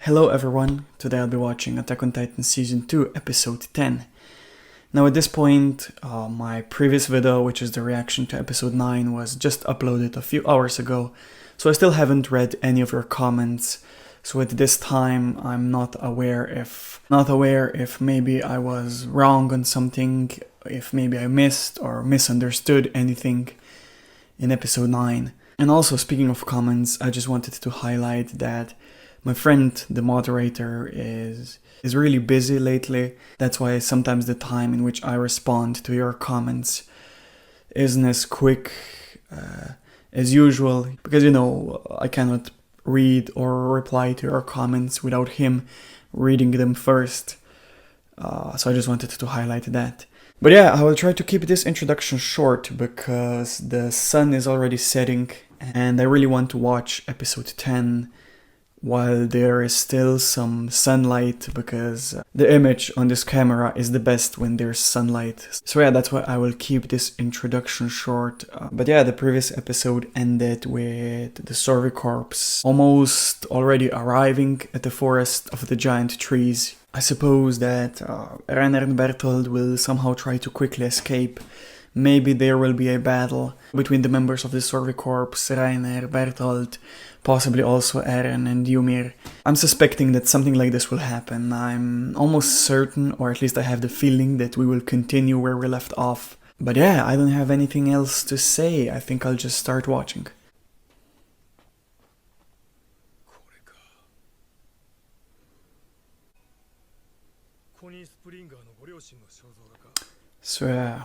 Hello everyone, today I'll be watching Attack on Titan Season 2, Episode 10. Now at this point, my previous video, which is the reaction to Episode 9, was just uploaded a few hours ago, so I still haven't read any of your comments, so at this time I'm not aware if maybe I was wrong on something, if maybe I missed or misunderstood anything in Episode 9. And also, speaking of comments, I just wanted to highlight that my friend, the moderator, is really busy lately. That's why sometimes the time in which I respond to your comments isn't as quick as usual. Because, I cannot read or reply to your comments without him reading them first. So I just wanted to highlight that. But yeah, I will try to keep this introduction short because the sun is already setting and I really want to watch episode 10 while there is still some sunlight, because the image on this camera is the best when there's sunlight. So yeah, that's why I will keep this introduction short. But yeah, the previous episode ended with the Survey Corps almost already arriving at the forest of the giant trees. I suppose that Reiner and Bertholdt will somehow try to quickly escape. Maybe there will be a battle between the members of the Survey Corps, Reiner, Bertholdt, possibly also Eren and Ymir. I'm suspecting that something like this will happen. I'm almost certain, or at least I have the feeling, that we will continue where we left off. But yeah, I don't have anything else to say. I think I'll just start watching. So yeah.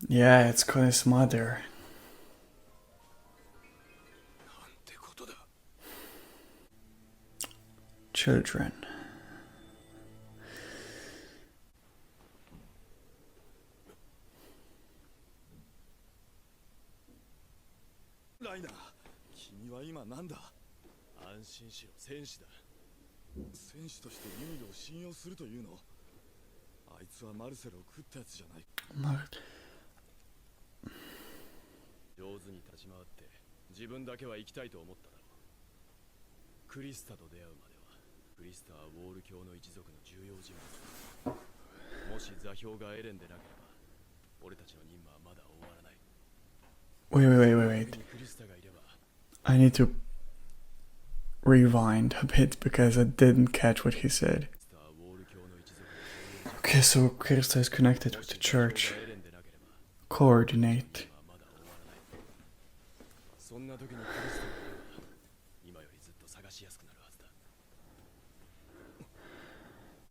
Yeah, it's Kone's mother. Children. Reiner, 君は今なんだ? 安心しろ、戦士だ。戦士としてユミルを信用するというの？あいつはマルセルを食ったやつじゃない。上手に立ち回って自分だけは生きたいと思っただろう。クリスタと出会うまでは、クリスタはウォール教の一族の重要人物。もし座標がエレンでなければ、俺たちの任務はまだ終わらない。Wait. I need to rewind a bit because I didn't catch what he said. Okay, so Krista is connected with the church. Coordinate.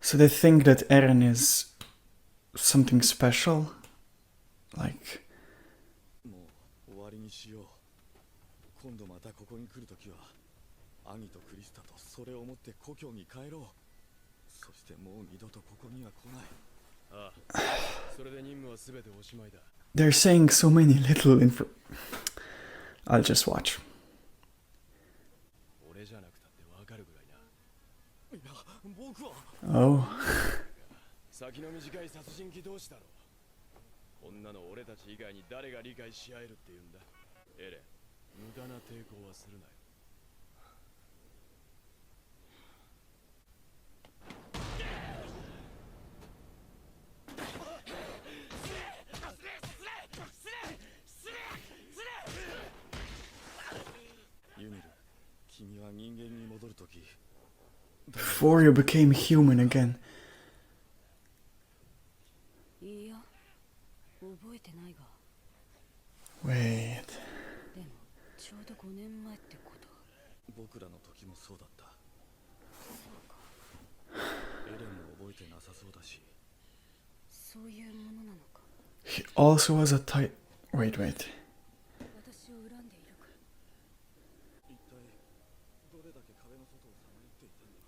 So they think that Eren is something special? Like... 今度またここに来るときは、兄とクリスタとそれを持って故郷に帰ろう。そしてもう二度とここには来ない。ああ、それで任務はすべておしまいだ。They're saying so many little I'll just watch. 俺じゃなくたってわかるぐらいな。いや、僕は。Oh. 先の短い殺人鬼同士だろう。こんなの俺たち以外に誰が理解し合えるって言うんだ。エレン。無駄な抵抗はするなよ。ユミル、君は人間に戻るとき。Before you became human again. いや、覚えてないが。Wait. ちょうど5年前ってこと。僕らの時もそうだった。エレンも覚えてなさそうだし。そういうものなのか。He also was a Titan. Wait. 私を恨んでいるか。一体どれだけ壁の外をさまよっていたんだ。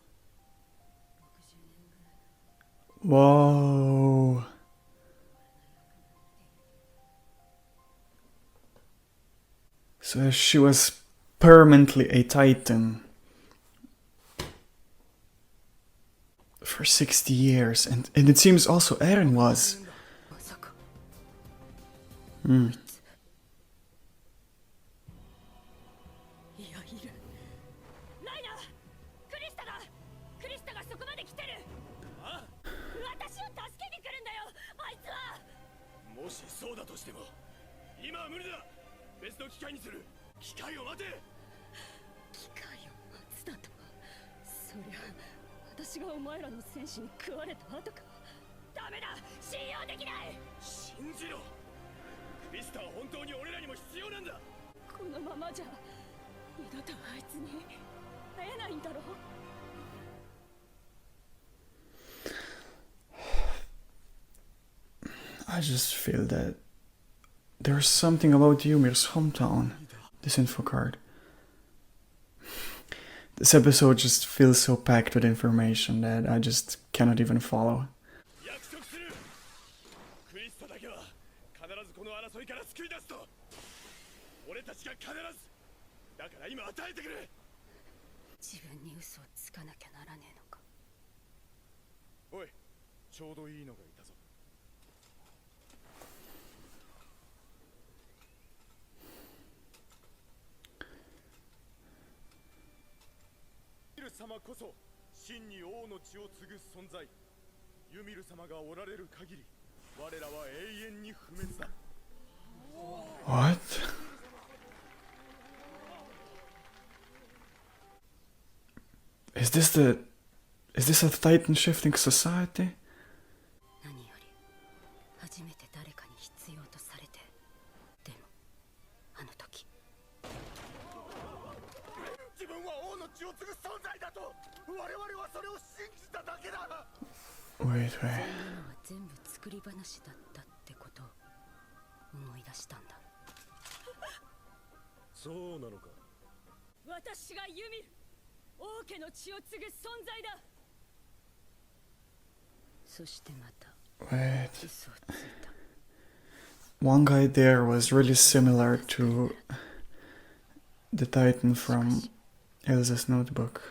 60年ぐらい。Whoa. So she was permanently a Titan. for 60 years, and it seems also Eren was. まさか Hmm. いやいる。ライナー、クリスタだ。クリスタがそこまで来てる。ああ、私を助けに来るんだよ、あいつは。もしそうだとしても今は無理だ。別の機会にする。機会を待て。機会を待つだと。そりゃ私がお前らの戦士に食われた後か。ダメだ、信用できない。信じろ。クリスタは本当に俺らにも必要なんだ。このままじゃ二度とあいつに会えないんだろう。 I just feel that there's something about Ymir's hometown, this info card. This episode just feels so packed with information that I just cannot even follow. 約束する。クリスタだけは必ずこの争いから救い出すと。俺たちが必ず。だから今与えてくれ。自分に嘘をつかなきゃならねえのか。おい、ちょうどいいのがいたぞ。ユミル様こそ真に王の血を継ぐ存在。ユミル様がおられる限り我らは永遠に不滅だ。 What? Is this a Titan shifting society? 何より初めて誰かに必要とされて。でもあの時自分は王の血を継ぐ存在だと。我々はそれを信じただけだ。 Wait. そんなのは全部作り話だったってことを思い出したんだ。そうなのか。私がユミル、王家の血を継ぐ存在だ。そしてまた Wait. 嘘をついた。 One guy there was really similar to the Titan from Elsa's notebook.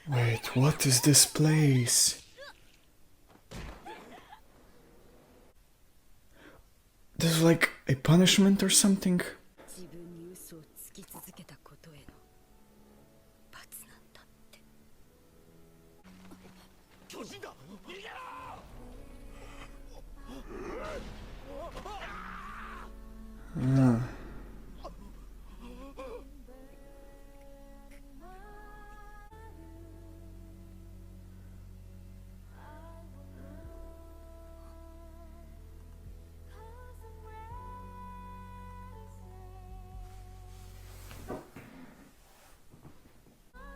Wait, what is this place? This is like a punishment or something? 自分に嘘をつき続けたことへの罰なんだって。巨人だ。逃げろ。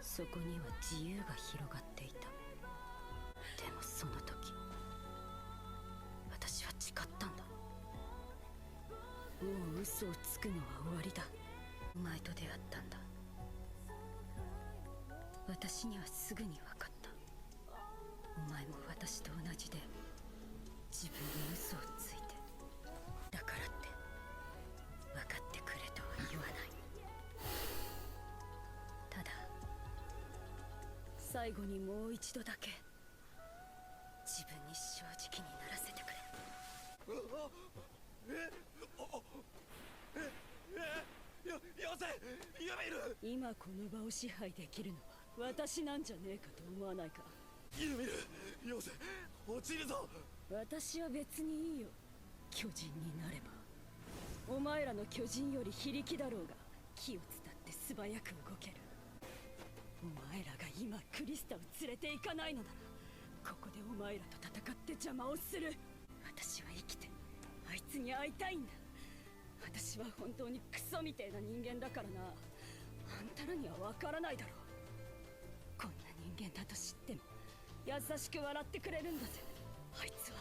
そこには自由が広がっていた。でもその時私は誓ったんだ。もう嘘をつくのは終わりだ。お前と出会ったんだ。私にはすぐに分かった。お前も私と同じで自分に嘘をついて。だからって分かってくれとは言わない。ただ最後にもう一度だけ自分に正直にならせてくれ。よせ、ユミル。今この場を支配できるのは私なんじゃねえかと思わないか。ユミル、よせ、落ちるぞ。私は別にいいよ。巨人になれば。お前らの巨人より非力だろうが気を伝って素早く動ける。お前らが今クリスタを連れて行かないのなら、ここでお前らと戦って邪魔をする。私は生きてあいつに会いたいんだ。私は本当にクソみてえな人間だからな。あんたらにはわからないだろう。こんな人間だと知っても優しく笑ってくれるんだぜ。あいつは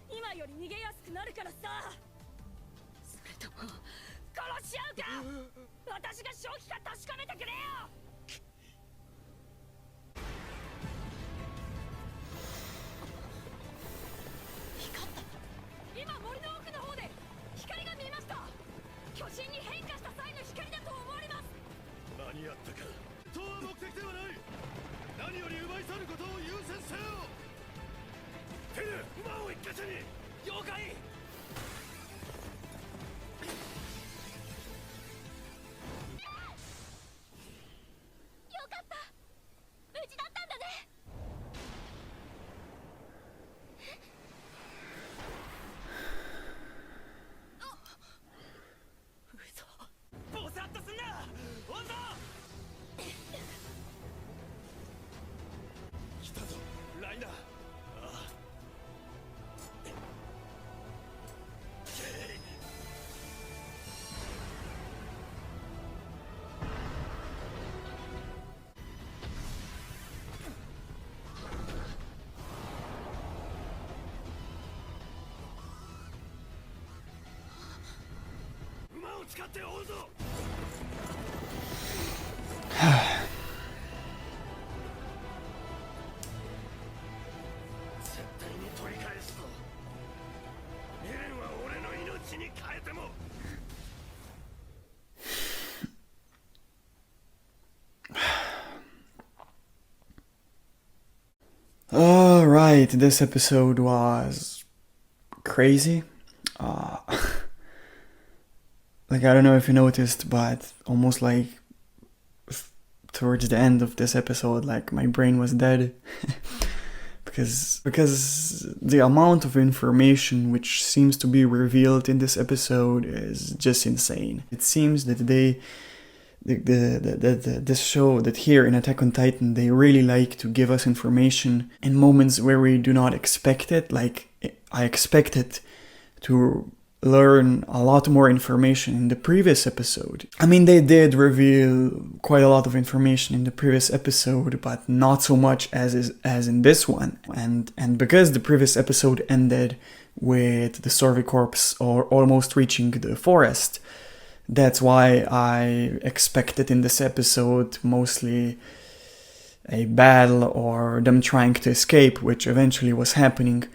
今より逃げやすくなるからさ。それとも殺し合うか。私が正気か確かめてくれよ。光った。今森の奥の方で何やったかとは目的ではない。何より奪い去ることを優先せよ。テル、馬を一箇所に。了解。よかった、無事だったんだね。嘘、ボサッとすんな。温存。来たぞ、ライナー。ああ。馬を使って追うぞ。絶対に取り返すぞ。エレンは俺の命に変えても。Alright, this episode was crazy. Like, I don't know if you noticed, but almost like towards the end of this episode, like my brain was dead. because the amount of information which seems to be revealed in this episode is just insane. It seems that this show, that here in Attack on Titan, they really like to give us information in moments where we do not expect it. Like, I expected to learn a lot more information in the previous episode. I mean, they did reveal quite a lot of information in the previous episode, but not so much as in this one. And because the previous episode ended with the Sorvy Corps or almost reaching the forest, that's why I expected in this episode mostly a battle or them trying to escape, which eventually was happening.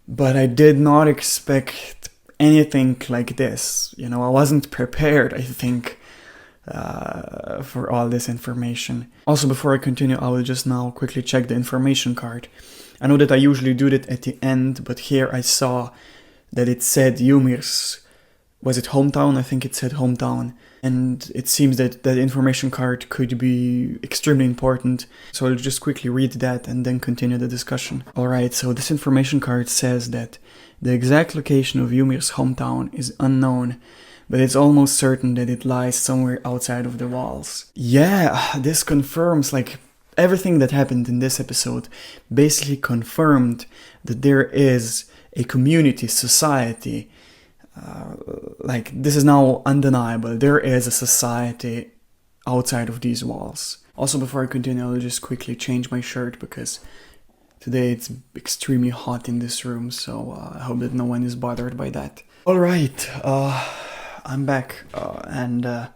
But I did not expect anything like this. You know, I wasn't prepared, I think, for all this information. Also, before I continue, I will just now quickly check the information card. I know that I usually do that at the end, but here I saw that it said Ymir's, was it hometown? I think it said hometown. And it seems that that information card could be extremely important. So I'll just quickly read that and then continue the discussion. Alright, so this information card says that the exact location of Ymir's hometown is unknown, but it's almost certain that it lies somewhere outside of the walls. Yeah, this confirms, like, everything that happened in this episode basically confirmed that there is a community, society. Like, this is now undeniable. There is a society outside of these walls. Also, before I continue, I'll just quickly change my shirt because today it's extremely hot in this room, so I hope that no one is bothered by that. Alright, I'm back, and I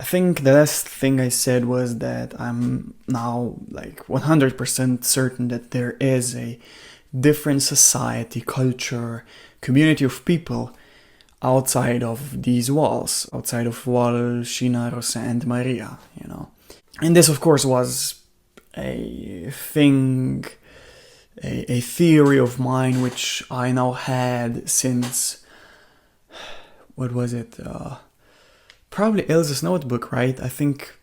think the last thing I said was that I'm now like 100% certain that there is a different society, culture, community of people outside of these walls, outside of Wall, Shina, Rosa, and Maria, you know. And this, of course, was a thing, a theory of mine, which I now had since, what was it, probably Ilse's notebook, right? I think,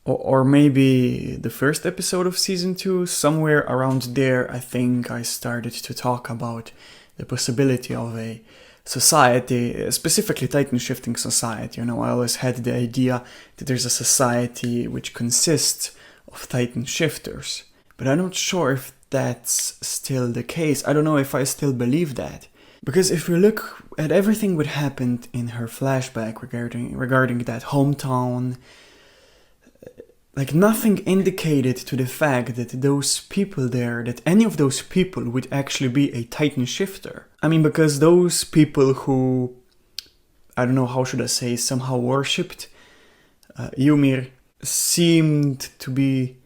or maybe the first episode of season 2, somewhere around there, I think I started to talk about the possibility of a society, specifically Titan shifting society. You know, I always had the idea that there's a society which consists of Titan shifters, but I'm not sure if that's still the case. I don't know if I still believe that, because if we look at everything what happened in her flashback regarding that hometown, like, nothing indicated to the fact that those people there, that any of those people would actually be a Titan shifter. I mean, because those people who, I don't know, how should I say, somehow worshipped Ymir seemed to be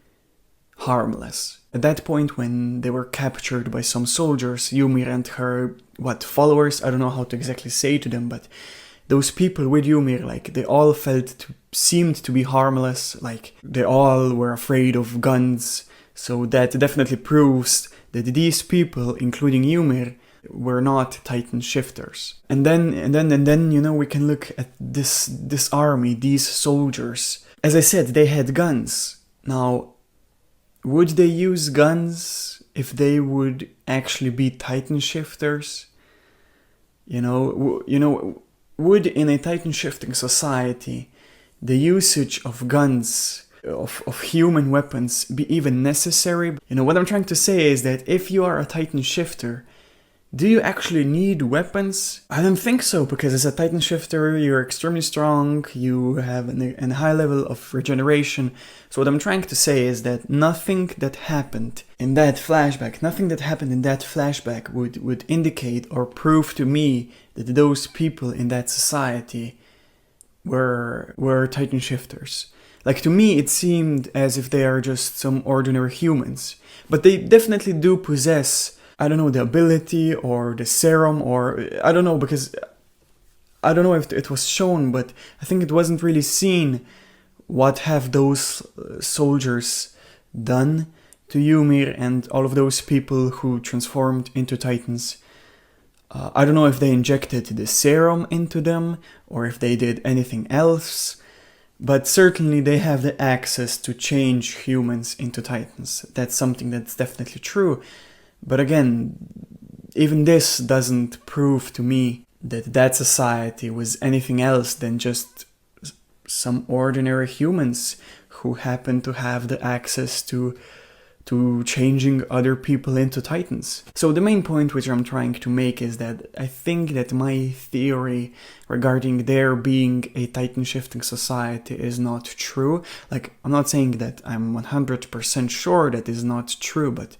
harmless. At that point, when they were captured by some soldiers, Ymir and her, followers, I don't know how to exactly say to them, but those people with Ymir, like, they all felt seemed to be harmless, like they all were afraid of guns, so that definitely proves that these people, including Ymir, were not Titan shifters. And then, you know, we can look at this army, these soldiers. As I said, they had guns. Now, would they use guns if they would actually be Titan shifters? You know, would in a Titan shifting society the usage of guns, of human weapons, be even necessary? You know, what I'm trying to say is that if you are a Titan shifter, do you actually need weapons? I don't think so, because as a Titan shifter, you're extremely strong, you have a high level of regeneration. So what I'm trying to say is that nothing that happened in that flashback would indicate or prove to me that those people in that society were Titan shifters. Like, to me, it seemed as if they are just some ordinary humans. But they definitely do possess, I don't know, the ability or the serum, or I don't know, because I don't know if it was shown, but I think it wasn't really seen what have those soldiers done to Ymir and all of those people who transformed into Titans. I don't know if they injected the serum into them or if they did anything else, but certainly they have the access to change humans into Titans. That's something that's definitely true. But again, even this doesn't prove to me that society was anything else than just some ordinary humans who happen to have the access to changing other people into Titans. So the main point which I'm trying to make is that I think that my theory regarding there being a Titan shifting society is not true. Like, I'm not saying that I'm 100% sure that is not true, but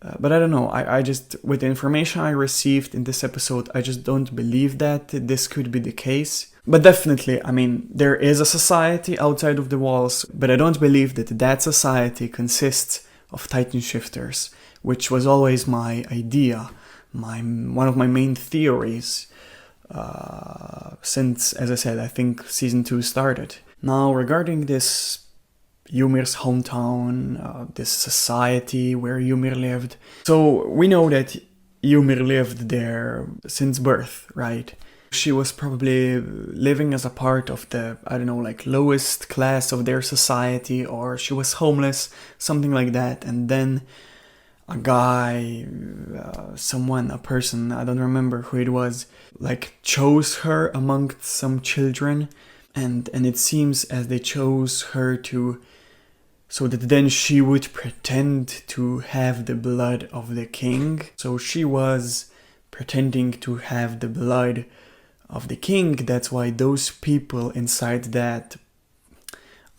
I don't know, I just, with the information I received in this episode, I just don't believe that this could be the case. But definitely, I mean, there is a society outside of the walls, but I don't believe that society consists of Titan shifters, which was always my idea, one of my main theories, since, as I said, I think Season 2 started. Now, regarding this Ymir's hometown, this society where Ymir lived. So we know that Ymir lived there since birth, right? She was probably living as a part of the, I don't know, like lowest class of their society, or she was homeless, something like that. And then a guy, a person, I don't remember who it was, like chose her amongst some children. And it seems as they chose her so that then she would pretend to have the blood of the king. So she was pretending to have the blood of the king. That's why those people inside that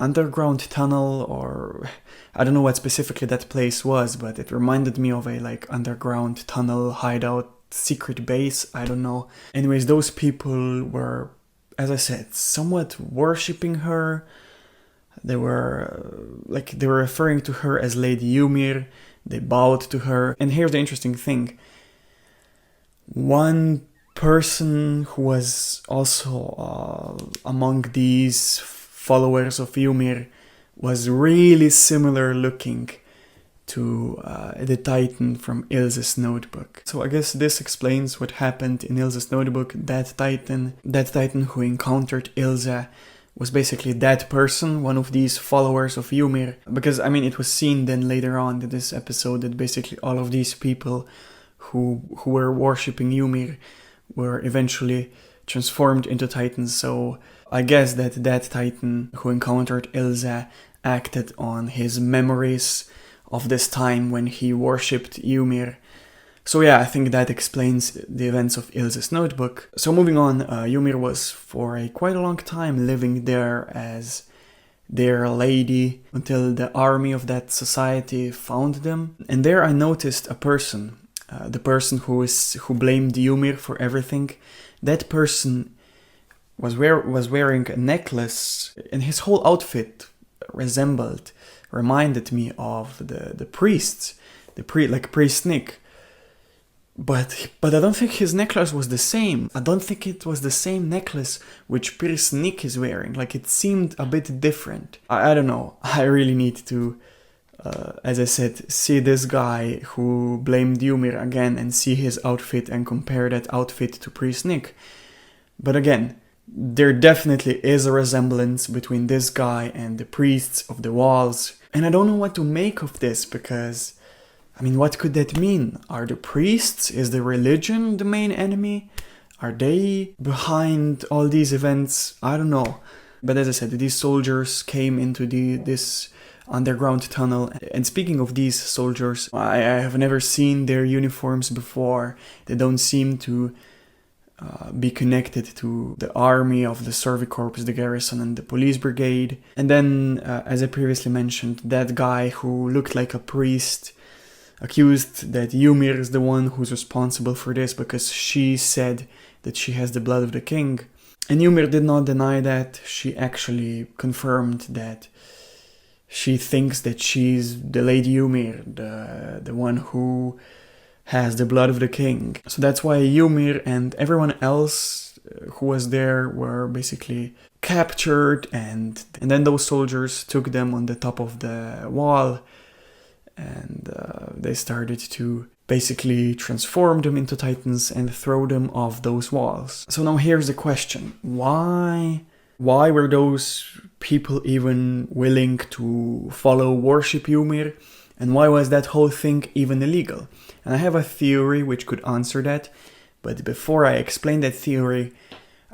underground tunnel, or I don't know what specifically that place was, but it reminded me of a like underground tunnel hideout secret base. I don't know. Anyways, those people were, as I said, somewhat worshipping her. They were referring to her as Lady Ymir. They bowed to her. And here's the interesting thing. One person who was also among these followers of Ymir was really similar looking to the Titan from Ilse's notebook. So I guess this explains what happened in Ilse's notebook. That Titan who encountered Ilse was basically that person, one of these followers of Ymir. Because, I mean, it was seen then later on in this episode that basically all of these people who were worshipping Ymir were eventually transformed into Titans. So I guess that Titan who encountered Ilse acted on his memories of this time when he worshipped Ymir. So yeah, I think that explains the events of Ilse's notebook. So moving on, Ymir was for quite a long time living there as their lady until the army of that society found them. And there I noticed a person, the person who blamed Ymir for everything. That person was wearing a necklace, and his whole outfit reminded me of the priests, like Priest Nick. But I don't think his necklace was the same. I don't think it was the same necklace which Priest Nick is wearing. Like, it seemed a bit different. I don't know. I really need to, as I said, see this guy who blamed Ymir again and see his outfit and compare that outfit to Priest Nick. But again, there definitely is a resemblance between this guy and the priests of the walls. And I don't know what to make of this because, I mean, what could that mean? Are the priests, is the religion the main enemy? Are they behind all these events? I don't know. But as I said, these soldiers came into this underground tunnel. And speaking of these soldiers, I have never seen their uniforms before. They don't seem to be connected to the army of the Survey Corps, the garrison, and the police brigade. And then, as I previously mentioned, that guy who looked like a priest accused that Ymir is the one who's responsible for this because she said that she has the blood of the king. And Ymir did not deny that. She actually confirmed that she thinks that she's the Lady Ymir, the one who has the blood of the king. So that's why Ymir and everyone else who was there were basically captured, and then those soldiers took them on the top of the wall, and they started to basically transform them into titans and throw them off those walls. So now here's the question. Why were those people even willing to worship Ymir? And why was that whole thing even illegal? And I have a theory which could answer that, but before I explain that theory,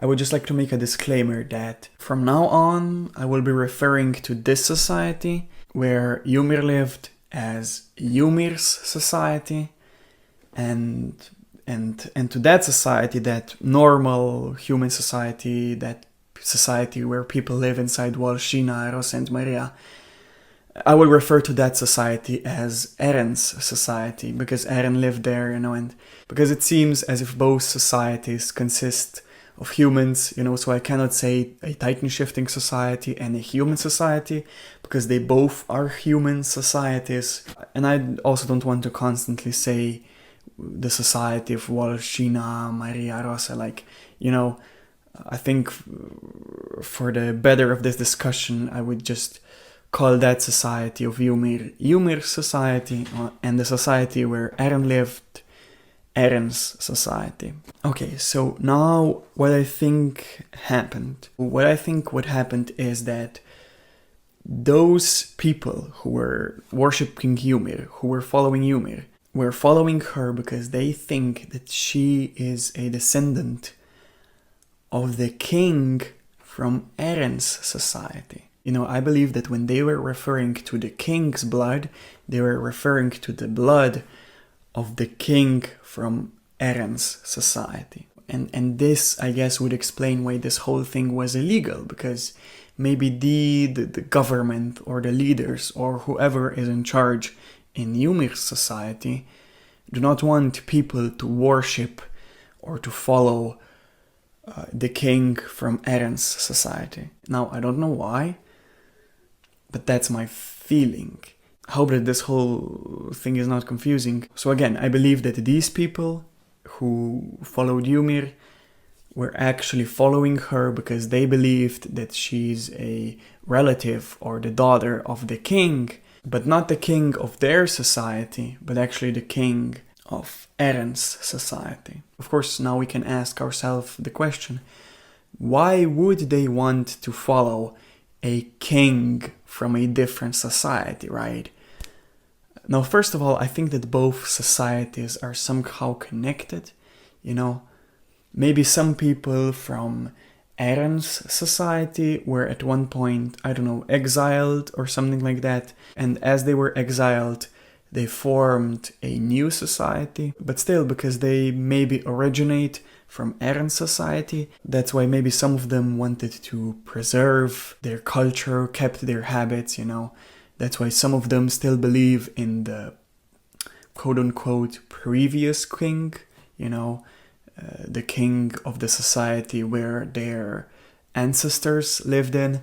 I would just like to make a disclaimer that from now on, I will be referring to this society where Ymir lived as Ymir's society, and to that society, that normal human society, that society where people live inside Walshina, Eros, and Maria, I will refer to that society as Eren's society, because Eren lived there, and because it seems as if both societies consist of humans, so I cannot say a Titan-shifting society and a human society, because they both are human societies. And I also don't want to constantly say the society of Walshina, Maria, Rosa, I think for the better of this discussion, I would just call that society of Ymir's society, and the society where Eren lived, Eren's society. Okay, so now what I think happened. What I think what happened is that those people who were worshipping Ymir, who were following Ymir, were following her because they think that she is a descendant of the king from Eren's society. I believe that when they were referring to the king's blood, they were referring to the blood of the king from Eren's society. And this, I guess, would explain why this whole thing was illegal, because maybe the government or the leaders or whoever is in charge in Ymir's society do not want people to worship or to follow the king from Eren's society. Now, I don't know why, but that's my feeling. I hope that this whole thing is not confusing. So again, I believe that these people who followed Ymir were actually following her because they believed that she's a relative or the daughter of the king, but not the king of their society, but actually the king of Eren's society. Of course, now we can ask ourselves the question, why would they want to follow a king from a different society, right? Now, first of all, I think that both societies are somehow connected, Maybe some people from Eren's society were at one point, exiled or something like that. And as they were exiled, they formed a new society. But still, because they maybe originate from Eren's society, that's why maybe some of them wanted to preserve their culture, kept their habits, That's why some of them still believe in the quote-unquote previous king, the king of the society where their ancestors lived in.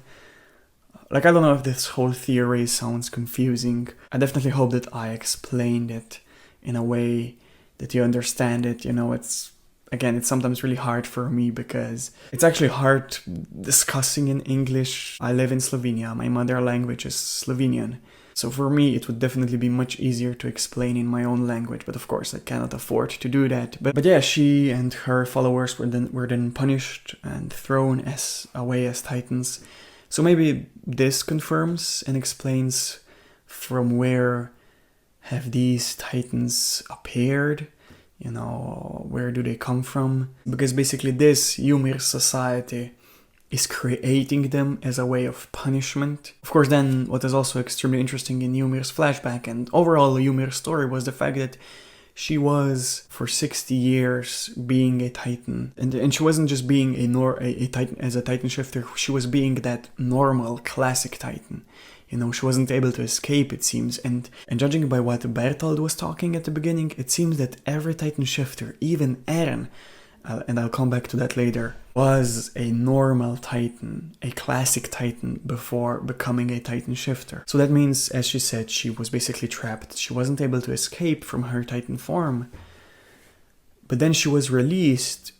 I don't know if this whole theory sounds confusing. I definitely hope that I explained it in a way that you understand it. You know, it's sometimes really hard for me because it's actually hard discussing in English. I live in Slovenia. My mother language is Slovenian. So for me, it would definitely be much easier to explain in my own language, but of course I cannot afford to do that. But yeah, she and her followers were then punished and thrown away as titans. So maybe this confirms and explains from where have these titans appeared, you know, where do they come from? Because basically this Ymir society is creating them as a way of punishment. Of course, then what is also extremely interesting in Ymir's flashback and overall Ymir's story was the fact that she was for 60 years being a titan, and she wasn't just being a titan as a titan shifter. She was being that normal classic titan. You know, she wasn't able to escape, it seems, and judging by what Bertholdt was talking at the beginning, it seems that every titan shifter, even Eren, and I'll come back to that later, was a normal titan, a classic titan before becoming a titan shifter. So that means, as she said, she was basically trapped. She wasn't able to escape from her titan form. But then she was released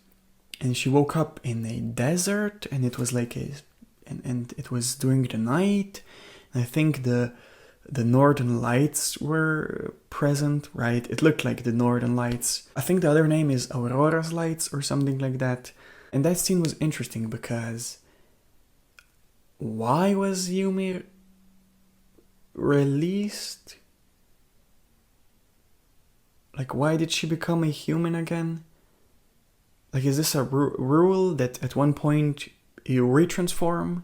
and she woke up in a desert, and it was like and it was during the night. And I think the Northern Lights were present, right? It looked like the Northern Lights. I think the other name is Aurora's Lights or something like that. And that scene was interesting because why was Ymir released? Like, why did she become a human again? Like, is this a rule that at one point you retransform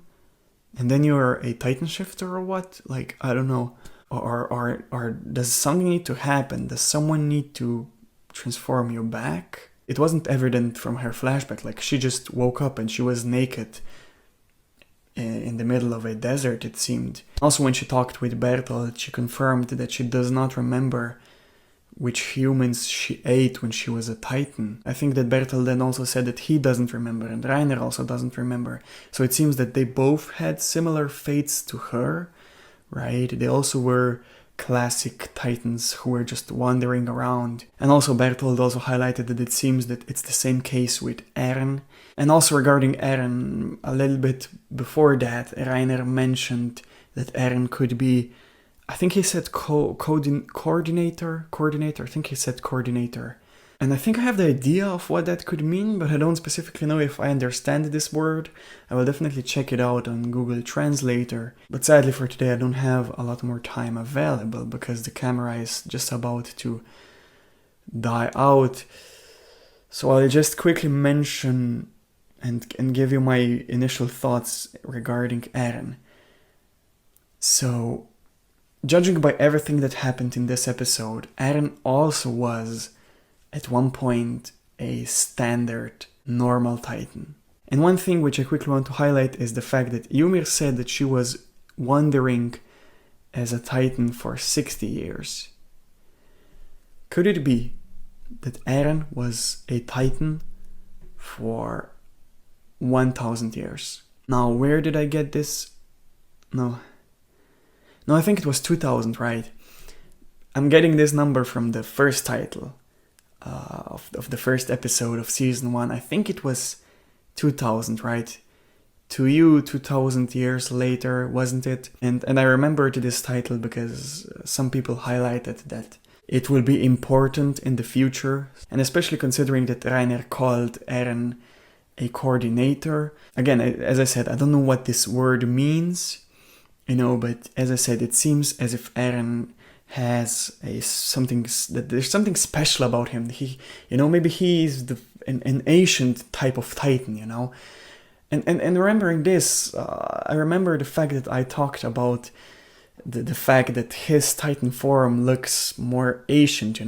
and then you're a titan shifter or what? Like, I don't know. Or does something need to happen? Does someone need to transform you back? It wasn't evident from her flashback. Like, she just woke up and she was naked in the middle of a desert, it seemed. Also, when she talked with Bertholdt, she confirmed that she does not remember which humans she ate when she was a titan. I think that Bertholdt then also said that he doesn't remember, and Reiner also doesn't remember. So it seems that they both had similar fates to her, right? They also were classic titans who were just wandering around. And also Bertholdt also highlighted that it seems that it's the same case with Eren. And also regarding Eren, a little bit before that, Reiner mentioned that Eren could be, I think he said coordinator, I think he said coordinator. And I think I have the idea of what that could mean, but I don't specifically know if I understand this word. I will definitely check it out on Google Translator. But sadly for today I don't have a lot more time available because the camera is just about to die out. So I'll just quickly mention and give you my initial thoughts regarding Eren. So, judging by everything that happened in this episode, Eren also was at one point a standard normal titan. And one thing which I quickly want to highlight is the fact that Ymir said that she was wandering as a titan for 60 years. Could it be that Eren was a titan for 1000 years? Now, where did I get this? No, I think it was 2000, right? I'm getting this number from the first title of the first episode of season 1. I think it was 2000, right? To you, 2000 years later, wasn't it? And I remembered this title because some people highlighted that it will be important in the future, and especially considering that Reiner called Eren a coordinator. Again, as I said, I don't know what this word means, but as I said, it seems as if Eren has there's something special about him. He, maybe he's an ancient type of titan, And remembering this, I remember the fact that I talked about the fact that his titan form looks more ancient,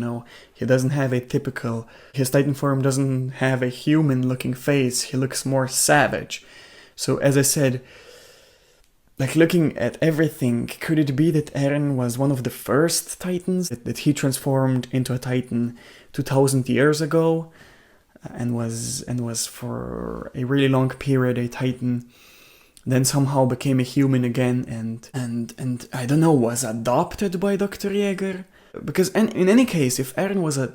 He doesn't have his titan form doesn't have a human looking face. He looks more savage. So as I said, like looking at everything, could it be that Eren was one of the first titans that he transformed into a titan 2000 years ago and was for a really long period a titan, then somehow became a human again and I don't know, was adopted by Dr. Jäger? Because in any case, if Eren was a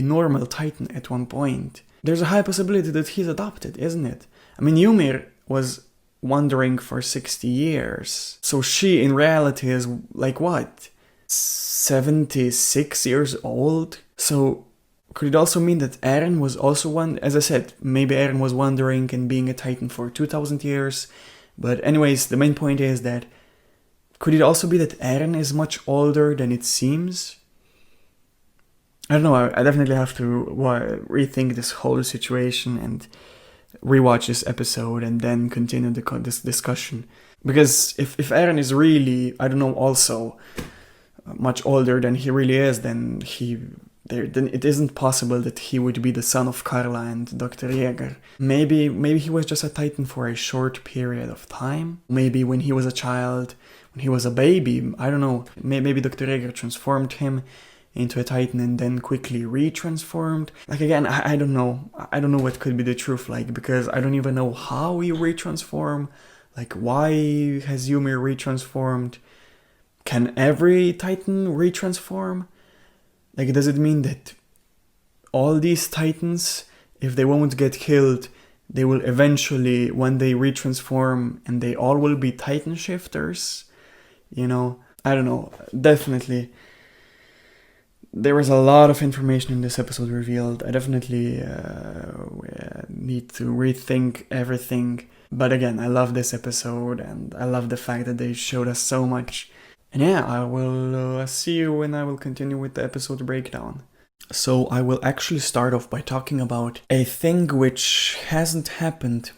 normal Titan at one point, there's a high possibility that he's adopted, isn't it? I mean, Ymir was wandering for 60 years. So she, in reality, is like what? 76 years old? So could it also mean that Eren was also one? As I said, maybe Eren was wandering and being a Titan for 2000 years. But anyways, the main point is that could it also be that Eren is much older than it seems? I don't know, I definitely have to rethink this whole situation and rewatch this episode and then continue this discussion. Because if Eren is really, I don't know, also much older than he really is, then it isn't possible that he would be the son of Carla and Dr. Jäger. Maybe he was just a Titan for a short period of time. Maybe when he was a child, when he was a baby, I don't know. Maybe Dr. Jäger transformed him into a Titan and then quickly retransformed. Like, again, I don't know. I don't know what could be the truth, like, because I don't even know how you retransform. Like, why has Ymir retransformed? Can every Titan retransform? Like, does it mean that all these Titans, if they won't get killed, they will eventually, when they retransform, and they all will be Titan shifters? You know, I don't know. Definitely, there was a lot of information in this episode revealed. I definitely need to rethink everything. But again, I love this episode, and I love the fact that they showed us so much. And yeah, I will see you when I will continue with the episode breakdown. So I will actually start off by talking about a thing which hasn't happened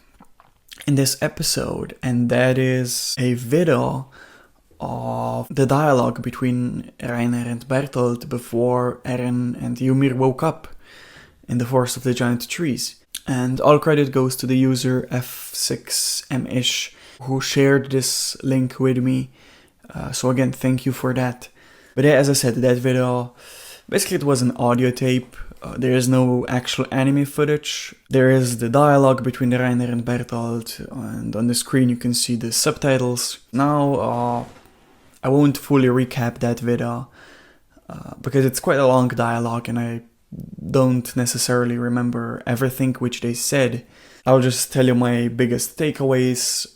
in this episode, and that is a video of the dialogue between Reiner and Bertholdt before Eren and Ymir woke up in the forest of the giant trees. And all credit goes to the user F6mish who shared this link with me. So again, thank you for that. But yeah, as I said, that video, basically it was an audio tape. There is no actual anime footage. There is the dialogue between Reiner and Bertholdt, and on the screen you can see the subtitles. Now, I won't fully recap that video, because it's quite a long dialogue and I don't necessarily remember everything which they said. I'll just tell you my biggest takeaways.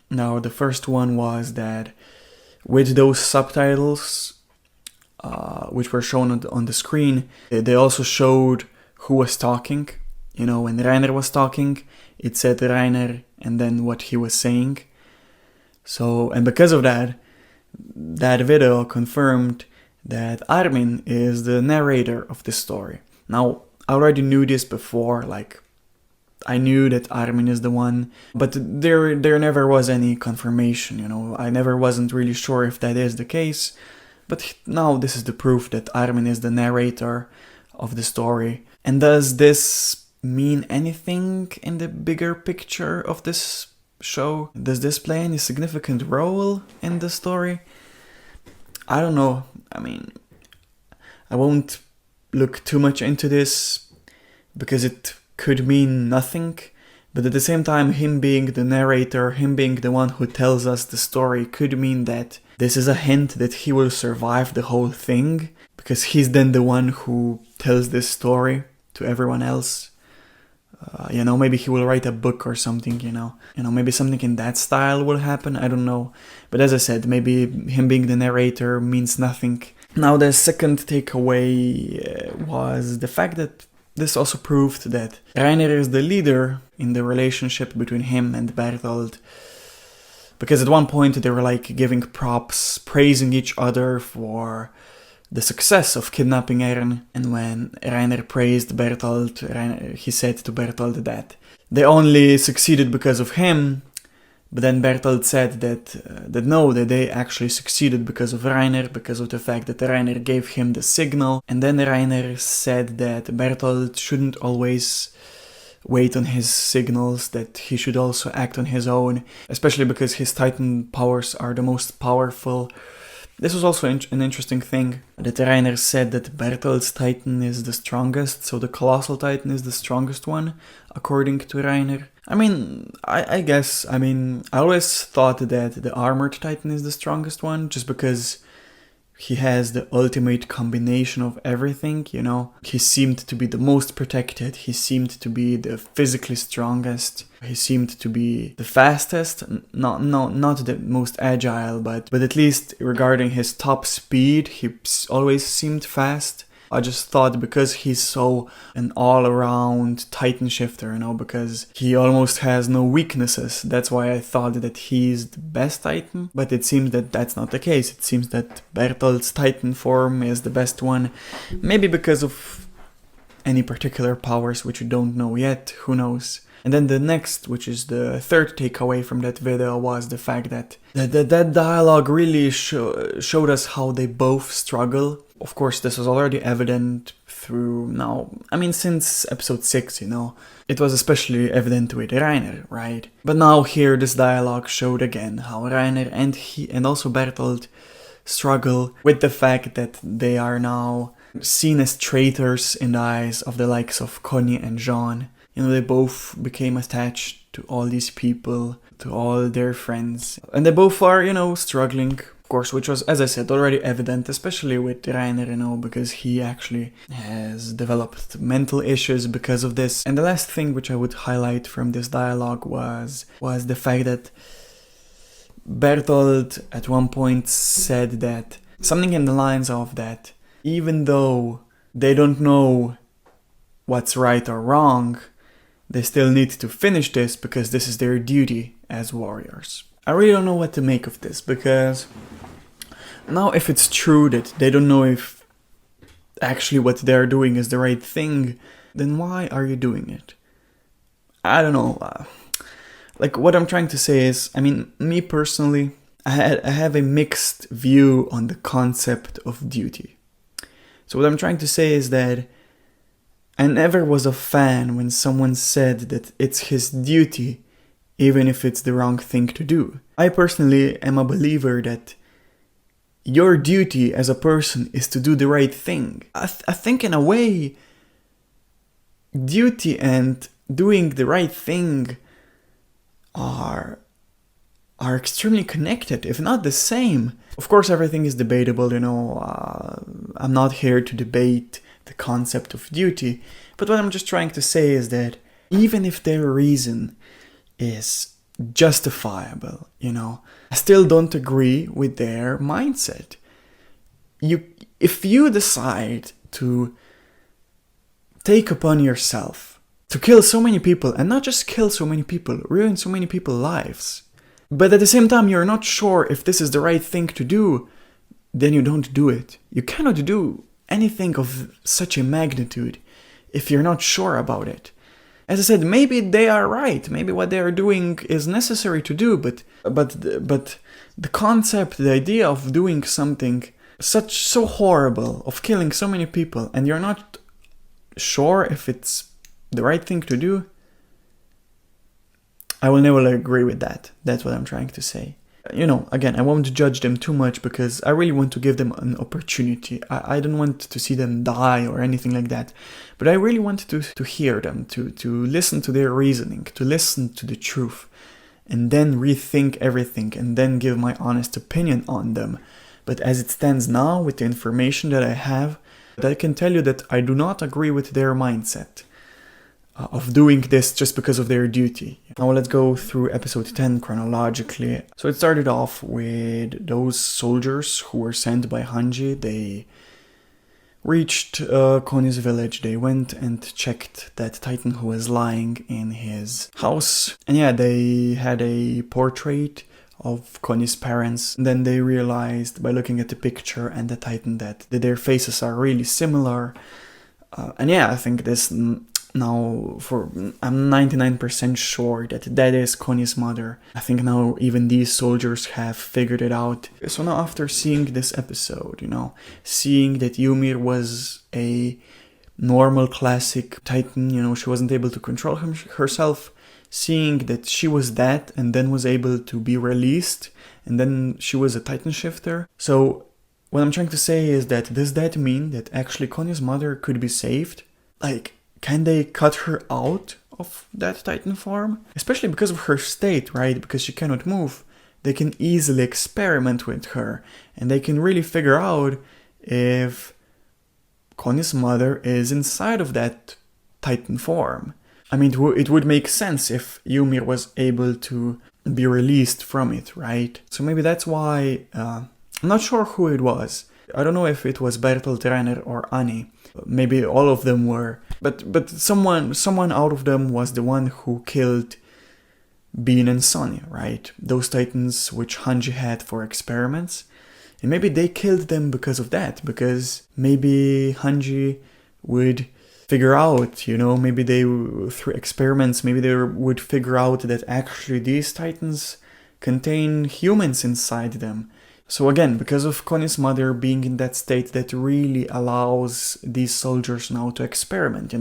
Now, the first one was that with those subtitles, which were shown on the screen, they also showed who was talking. You know, when Reiner was talking, it said Reiner and then what he was saying. So, and because of that, that video confirmed that Armin is the narrator of this story. Now, I already knew this before, like, I knew that Armin is the one, but there never was any confirmation, you know. I never wasn't really sure if that is the case, but now this is the proof that Armin is the narrator of the story. And does this mean anything in the bigger picture of this show? Does this play any significant role in the story? I don't know. I mean, I won't look too much into this because it could mean nothing, but at the same time, him being the narrator, him being the one who tells us the story, could mean that this is a hint that he will survive the whole thing, because he's then the one who tells this story to everyone else. You know, maybe he will write a book or something, you know, maybe something in that style will happen, I don't know. But as I said, maybe him being the narrator means nothing. Now, the second takeaway was the fact that this also proved that Reiner is the leader in the relationship between him and Bertholdt. Because at one point they were like giving props, praising each other for the success of kidnapping Eren. And when Reiner praised Bertholdt, he said to Bertholdt that they only succeeded because of him. But then Bertholdt said that no, that they actually succeeded because of Reiner, because of the fact that Reiner gave him the signal. And then Reiner said that Bertholdt shouldn't always wait on his signals, that he should also act on his own, especially because his Titan powers are the most powerful. This was also an interesting thing, that Reiner said that Bertholdt's Titan is the strongest, so the Colossal Titan is the strongest one, according to Reiner. I mean, I guess, I always thought that the Armored Titan is the strongest one, just because he has the ultimate combination of everything, you know. He seemed to be the most protected, he seemed to be the physically strongest, he seemed to be the fastest, not the most agile, but at least regarding his top speed, he always seemed fast. I just thought because he's so an all-around Titan shifter, you know, because he almost has no weaknesses. That's why I thought that he's the best Titan. But it seems that that's not the case. It seems that Bertholdt's Titan form is the best one. Maybe because of any particular powers which we don't know yet. Who knows? And then the next, which is the third takeaway from that video, was the fact that that dialogue really showed us how they both struggle. Of course, this was already evident through now, I mean, since episode 6, you know. It was especially evident with Reiner, right? But now here, this dialogue showed again how Reiner and also Bertholdt struggle with the fact that they are now seen as traitors in the eyes of the likes of Connie and Jean. You know, they both became attached to all these people, to all their friends. And they both are, you know, struggling, of course, which was, as I said, already evident, especially with Reiner, you know, because he actually has developed mental issues because of this. And the last thing which I would highlight from this dialogue was the fact that Bertholdt at one point said that, something in the lines of that, even though they don't know what's right or wrong, they still need to finish this because this is their duty as warriors. I really don't know what to make of this, because now if it's true that they don't know if actually what they're doing is the right thing, then why are you doing it? I don't know. Like, what I'm trying to say is, I mean, me personally, I have a mixed view on the concept of duty. So what I'm trying to say is that I never was a fan when someone said that it's his duty, even if it's the wrong thing to do. I personally am a believer that your duty as a person is to do the right thing. I think in a way, duty and doing the right thing are extremely connected, if not the same. Of course, everything is debatable, you know. I'm not here to debate the concept of duty, but what I'm just trying to say is that even if their reason is justifiable, you know, I still don't agree with their mindset. If you decide to take upon yourself to kill so many people, and not just kill so many people, ruin so many people's lives, but at the same time you're not sure if this is the right thing to do, then you don't do it. You cannot do anything of such a magnitude if you're not sure about it. As I said, maybe they are right, maybe what they are doing is necessary to do, but the concept, the idea of doing something so horrible, of killing so many people, and you're not sure if it's the right thing to do, I will never agree with that. That's what I'm trying to say. You know, again, I won't judge them too much because I really want to give them an opportunity. I don't want to see them die or anything like that. But I really want to hear them, to listen to their reasoning, to listen to the truth, and then rethink everything and then give my honest opinion on them. But as it stands now, with the information that I have, I can tell you that I do not agree with their mindset of doing this just because of their duty. Now let's go through episode 10 chronologically. So it started off with those soldiers who were sent by Hanji. They reached Connie's village. They went and checked that Titan who was lying in his house. And yeah, they had a portrait of Connie's parents. And then they realized by looking at the picture and the Titan that their faces are really similar. And yeah, I think this... Now, I'm 99% sure that is Connie's mother. I think now even these soldiers have figured it out. So now after seeing this episode, you know, seeing that Ymir was a normal classic Titan, you know, she wasn't able to control herself, seeing that she was that and then was able to be released and then she was a Titan shifter. So what I'm trying to say is that does that mean that actually Connie's mother could be saved? Like, can they cut her out of that Titan form? Especially because of her state, right? Because she cannot move. they can easily experiment with her, and they can really figure out if Connie's mother is inside of that Titan form. I mean, it would make sense if Ymir was able to be released from it, right? So maybe that's why, I'm not sure who it was. I don't know if it was Bertholdt, Reiner, or Annie. Maybe all of them were. But someone out of them was the one who killed Bean and Sonny, right? Those Titans which Hanji had for experiments. And maybe they killed them because of that. Because maybe Hanji would figure out, maybe through experiments, maybe they would figure out that actually these Titans contain humans inside them. So again, because of Connie's mother being in that state, that really allows these soldiers now to experiment,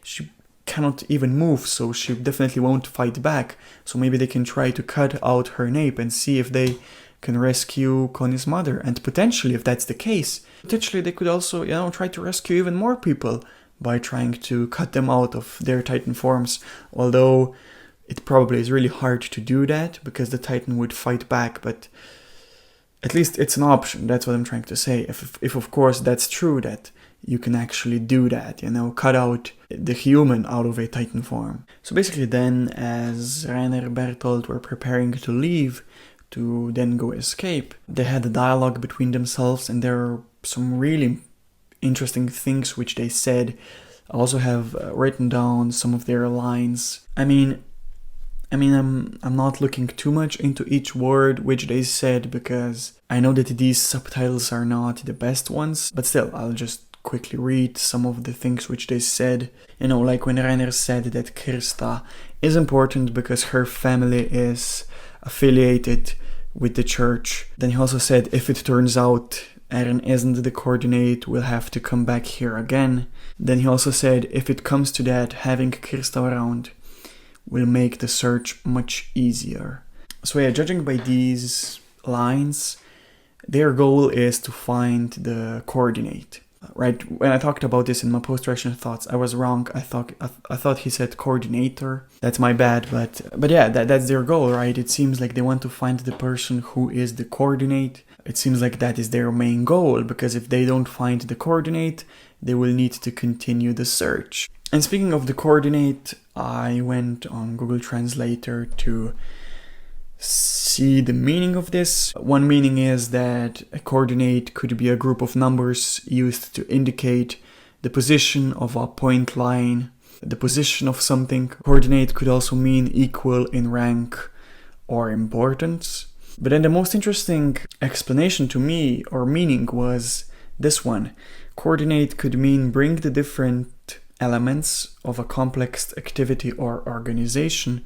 She cannot even move, so she definitely won't fight back. So maybe they can try to cut out her nape and see if they can rescue Connie's mother. And potentially, if that's the case, potentially they could also, try to rescue even more people by trying to cut them out of their Titan forms. Although it probably is really hard to do that because the Titan would fight back, but at least it's an option. That's what I'm trying to say. If of course that's true, that you can actually do that, cut out the human out of a Titan form. So basically then, as Reiner and Bertholdt were preparing to leave to then go escape, they had a dialogue between themselves, and there are some really interesting things which they said. I also have written down some of their lines. I'm not looking too much into each word which they said because I know that these subtitles are not the best ones, but still, I'll just quickly read some of the things which they said. Like when Reiner said that Krista is important because her family is affiliated with the church. Then he also said, if it turns out Eren isn't the coordinate, we'll have to come back here again. Then he also said, if it comes to that, having Krista around will make the search much easier. So yeah, judging by these lines, their goal is to find the coordinate. Right, when I talked about this in my post-reaction thoughts, I was wrong. I thought he said coordinator. That's my bad, but yeah, that's their goal, right? It seems like they want to find the person who is the coordinate. It seems like that is their main goal, because if they don't find the coordinate, they will need to continue the search. And speaking of the coordinate, I went on Google Translator to see the meaning of this. One meaning is that a coordinate could be a group of numbers used to indicate the position of a point line, the position of something. Coordinate could also mean equal in rank or importance. But then the most interesting explanation to me, or meaning, was this one. Coordinate could mean bring the different elements of a complex activity or organization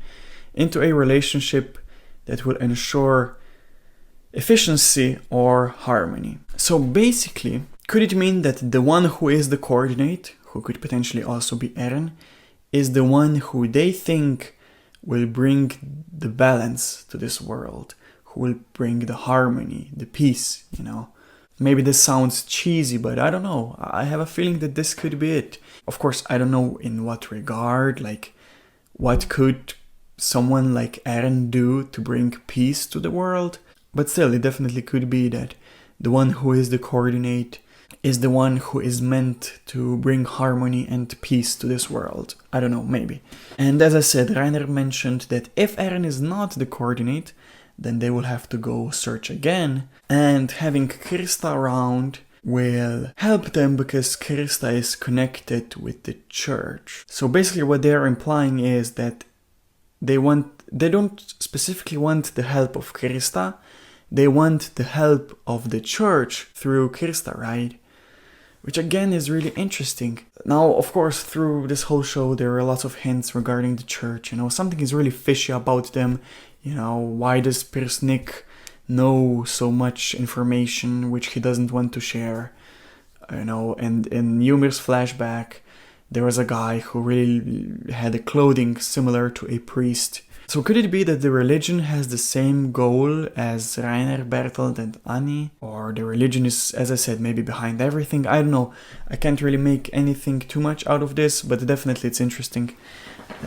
into a relationship that will ensure efficiency or harmony. So basically, could it mean that the one who is the coordinate, who could potentially also be Eren, is the one who they think will bring the balance to this world, who will bring the harmony, the peace, Maybe this sounds cheesy, but I don't know. I have a feeling that this could be it. Of course, I don't know in what regard, like what could someone like Eren do to bring peace to the world, but still it definitely could be that the one who is the coordinate is the one who is meant to bring harmony and peace to this world. I don't know, maybe. And as I said, Reiner mentioned that if Eren is not the coordinate, then they will have to go search again, and having Krista around will help them because Krista is connected with the church. So basically what they're implying is that they don't specifically want the help of Krista, they want the help of the church through Krista, right? Which again is really interesting. Now, of course, through this whole show there are lots of hints regarding the church, something is really fishy about them. Why does Persnik know so much information which he doesn't want to share? And in Ymir's flashback, there was a guy who really had a clothing similar to a priest. So could it be that the religion has the same goal as Reiner, Bertholdt and Annie? Or the religion is, as I said, maybe behind everything? I don't know. I can't really make anything too much out of this, but definitely it's interesting.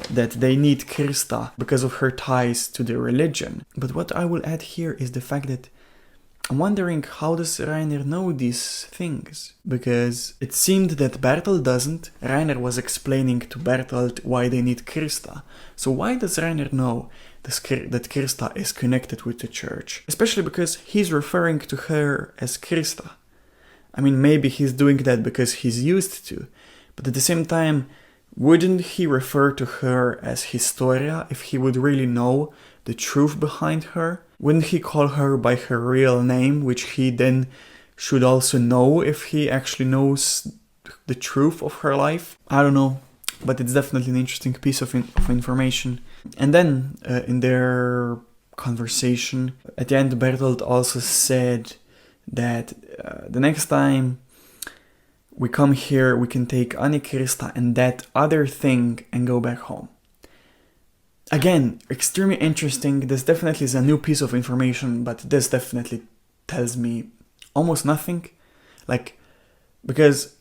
that they need Krista because of her ties to the religion. But what I will add here is the fact that I'm wondering, how does Reiner know these things? Because it seemed that Bertholdt doesn't. Reiner was explaining to Bertholdt why they need Krista. So why does Reiner know that Krista is connected with the church? Especially because he's referring to her as Krista. I mean, maybe he's doing that because he's used to. But at the same time, wouldn't he refer to her as Historia if he would really know the truth behind her? Wouldn't he call her by her real name, which he then should also know if he actually knows the truth of her life? I don't know, but it's definitely an interesting piece of information. And then, in their conversation, at the end, Bertholdt also said that the next time we come here, we can take Annie, Krista, and that other thing and go back home. Again, extremely interesting. This definitely is a new piece of information, but this definitely tells me almost nothing. Like, because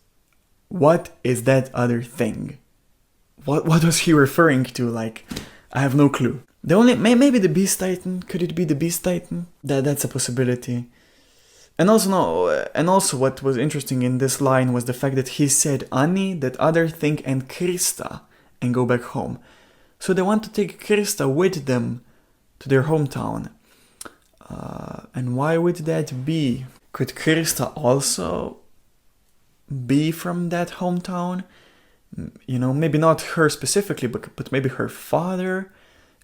what is that other thing? What was he referring to? Like, I have no clue. The only maybe the Beast Titan. Could it be the Beast Titan? That's a possibility. And also what was interesting in this line was the fact that he said Annie, that other thing, and Krista, and go back home. So they want to take Krista with them to their hometown. And why would that be? Could Krista also be from that hometown? You know, maybe not her specifically, but maybe her father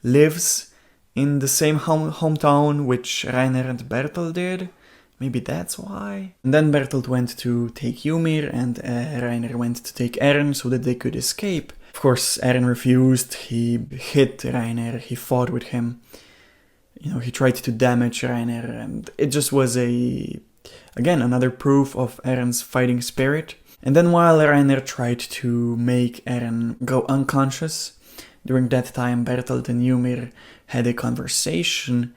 lives in the same hometown which Reiner and Bertholdt did. Maybe that's why. And then Bertholdt went to take Ymir, and Reiner went to take Eren so that they could escape. Of course, Eren refused. He hit Reiner. He fought with him. You know, he tried to damage Reiner, and it just was again, another proof of Eren's fighting spirit. And then while Reiner tried to make Eren go unconscious, during that time Bertholdt and Ymir had a conversation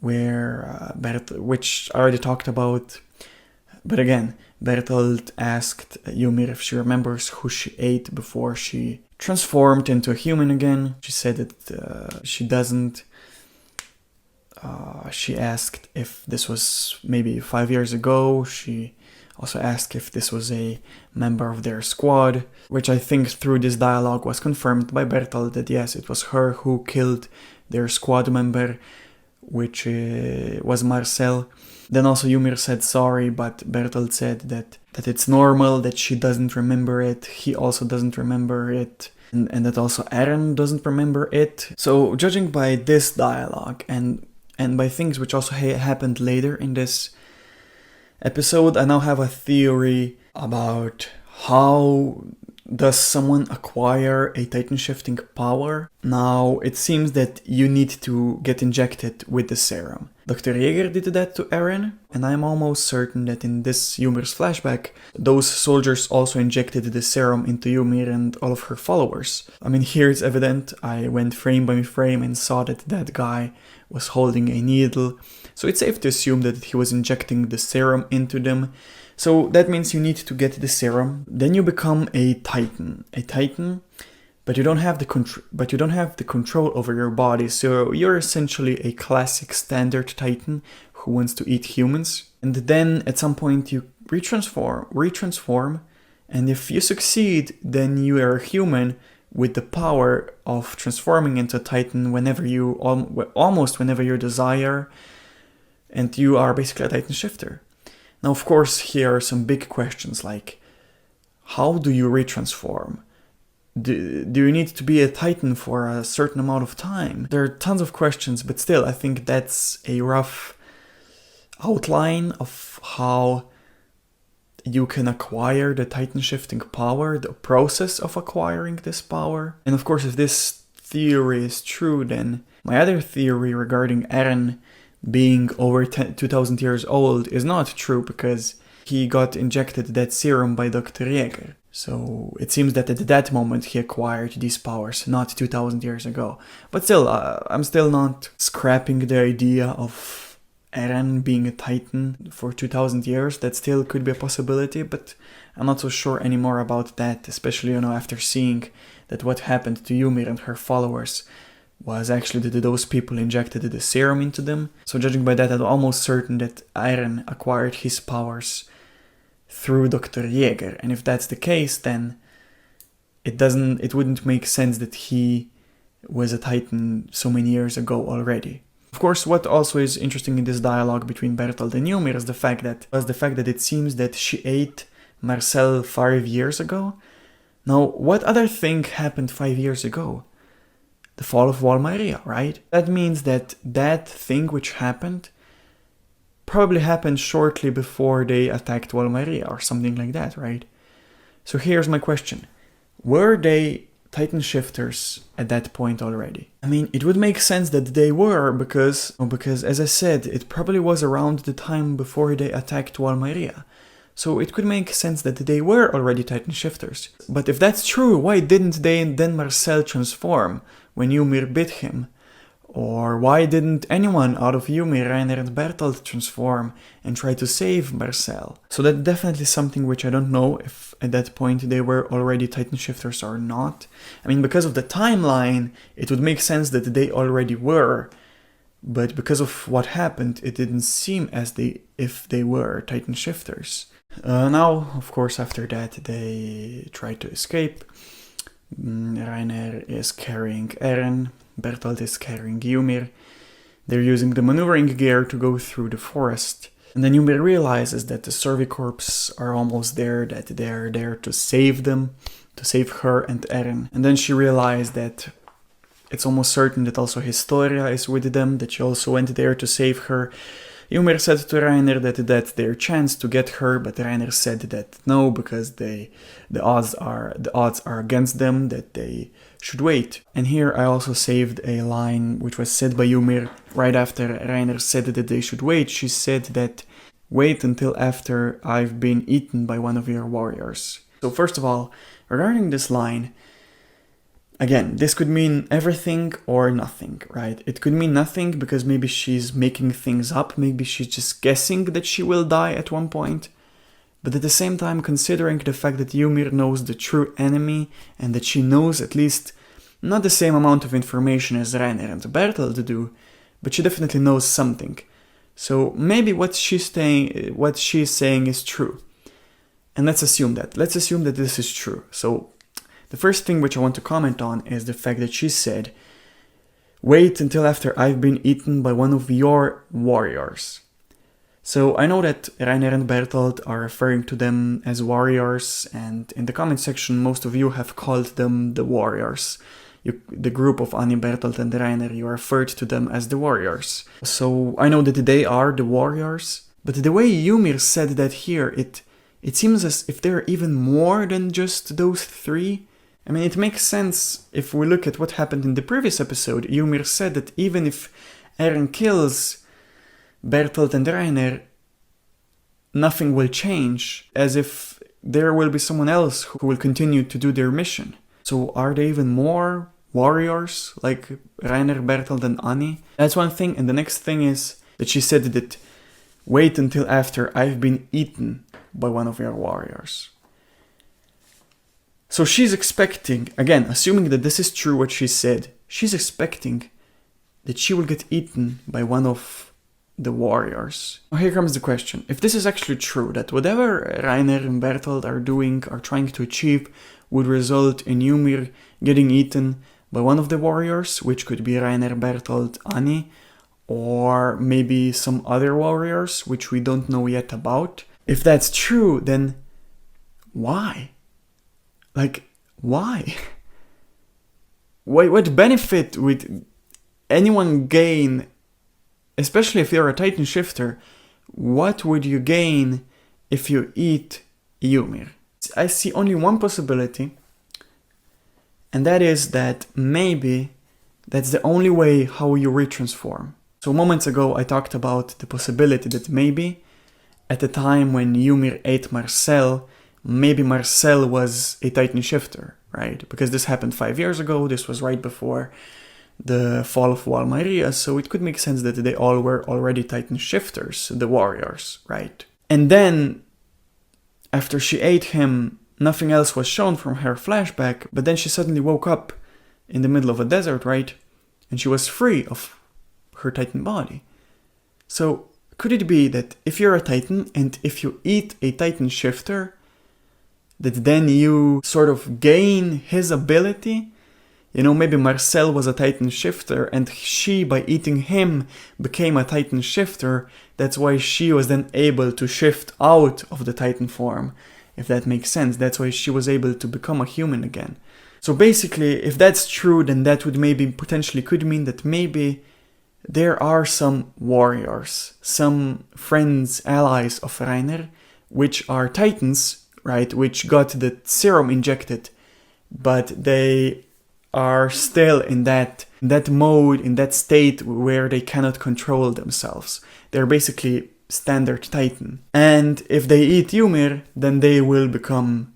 where which I already talked about, but again, Bertholdt asked Ymir if she remembers who she ate before she transformed into a human again. She said that she doesn't. She asked if this was maybe 5 years ago. She also asked if this was a member of their squad, which I think through this dialogue was confirmed by Bertholdt that yes, it was her who killed their squad member, which was Marcel. Then also Ymir said sorry, but Bertholdt said that it's normal, that she doesn't remember it, he also doesn't remember it, and that also Eren doesn't remember it. So judging by this dialogue and by things which also happened later in this episode, I now have a theory about how does someone acquire a Titan shifting power. Now, it seems that you need to get injected with the serum. Dr. Jaeger did that to Eren, and I'm almost certain that in this Ymir's flashback, those soldiers also injected the serum into Ymir and all of her followers. I mean, here it's evident. I went frame by frame and saw that guy was holding a needle, so it's safe to assume that he was injecting the serum into them. So that means you need to get the serum, then you become a Titan, but you don't have the control over your body. So you're essentially a classic standard Titan who wants to eat humans. And then at some point you retransform, and if you succeed, then you are a human with the power of transforming into a Titan almost whenever you desire, and you are basically a Titan shifter. Now, of course, here are some big questions like, how do you retransform? Do you need to be a Titan for a certain amount of time? There are tons of questions, but still, I think that's a rough outline of how you can acquire the Titan shifting power, the process of acquiring this power. And of course, if this theory is true, then my other theory regarding Eren being over 2000 years old is not true, because he got injected that serum by Dr. Jaeger. So it seems that at that moment he acquired these powers, not 2000 years ago. But still, I'm still not scrapping the idea of Eren being a Titan for 2000 years. That still could be a possibility, but I'm not so sure anymore about that, especially, after seeing that what happened to Ymir and her followers was actually that those people injected the serum into them. So judging by that, I'm almost certain that Eren acquired his powers through Dr. Jaeger. And if that's the case, then it wouldn't make sense that he was a Titan so many years ago already. Of course, what also is interesting in this dialogue between Bertholdt and Ymir is the fact that it seems that she ate Marcel 5 years ago. Now, what other thing happened 5 years ago? The fall of Valkyria, right? That means that thing which happened probably happened shortly before they attacked Valkyria or something like that, right? So here's my question. Were they Titan shifters at that point already? I mean, it would make sense that they were because as I said, it probably was around the time before they attacked Valkyria. So it could make sense that they were already Titan shifters. But if that's true, why didn't then Marcel transform when Ymir bit him? Or why didn't anyone out of Ymir, Reiner and Bertholdt transform and try to save Marcel? So that's definitely something which I don't know if at that point they were already Titan shifters or not. I mean, because of the timeline, it would make sense that they already were. But because of what happened, it didn't seem as if they were Titan shifters. Now, of course, after that, they try to escape. Reiner is carrying Eren. Bertholdt is carrying Ymir. They're using the maneuvering gear to go through the forest. And then Ymir realizes that the Servicorps are almost there, that they're there to save them, to save her and Eren. And then she realized that it's almost certain that also Historia is with them, that she also went there to save her. Ymir said to Reiner that that's their chance to get her, but Reiner said that no, because the odds are against them, that they should wait. And here I also saved a line which was said by Ymir right after Reiner said that they should wait. She said that, "Wait until after I've been eaten by one of your warriors." So first of all, regarding this line, again, this could mean everything or nothing, right? It could mean nothing because maybe she's making things up, maybe she's just guessing that she will die at one point. But at the same time, considering the fact that Ymir knows the true enemy and that she knows at least not the same amount of information as Reiner and Bertholdt do, but she definitely knows something. So maybe what she's saying is true. And let's assume that. Let's assume that this is true. So the first thing which I want to comment on is the fact that she said, "Wait until after I've been eaten by one of your warriors." So I know that Reiner and Bertholdt are referring to them as warriors, and in the comment section most of you have called them the warriors. The group of Annie, Bertholdt and Reiner, you referred to them as the warriors. So I know that they are the warriors, but the way Ymir said that here, it seems as if they're even more than just those three. I mean, it makes sense if we look at what happened in the previous episode. Ymir said that even if Eren kills Bertholdt and Reiner, nothing will change, as if there will be someone else who will continue to do their mission. So are they even more warriors, like Reiner, Bertholdt and Annie? That's one thing, and the next thing is that she said that, "Wait until after I've been eaten by one of your warriors." So she's expecting, again, assuming that this is true what she said, she's expecting that she will get eaten by one of the warriors. Now here comes the question. If this is actually true, that whatever Reiner and Bertholdt are doing, are trying to achieve, would result in Ymir getting eaten by one of the warriors, which could be Reiner, Bertholdt, Annie, or maybe some other warriors, which we don't know yet about. If that's true, then why? Like, why? What benefit would anyone gain, especially if you're a Titan shifter? What would you gain if you eat Ymir? I see only one possibility, and that is that maybe that's the only way how you retransform. So moments ago I talked about the possibility that maybe at the time when Ymir ate Marcel, maybe Marcel was a Titan shifter, right? Because this happened 5 years ago, this was right before the fall of Valkyria, so it could make sense that they all were already Titan shifters, the warriors, right? And then, after she ate him, nothing else was shown from her flashback, but then she suddenly woke up in the middle of a desert, right? And she was free of her Titan body. So could it be that if you're a Titan and if you eat a Titan shifter, that then you sort of gain his ability? You know, maybe Marcel was a Titan shifter and she, by eating him, became a Titan shifter. That's why she was then able to shift out of the Titan form, if that makes sense. That's why she was able to become a human again. So basically, if that's true, then that would maybe potentially could mean that maybe there are some warriors, some friends, allies of Reiner, which are Titans, right, which got the serum injected, but they are still in that mode, in that state where they cannot control themselves. They're basically standard Titan. And if they eat Ymir, then they will become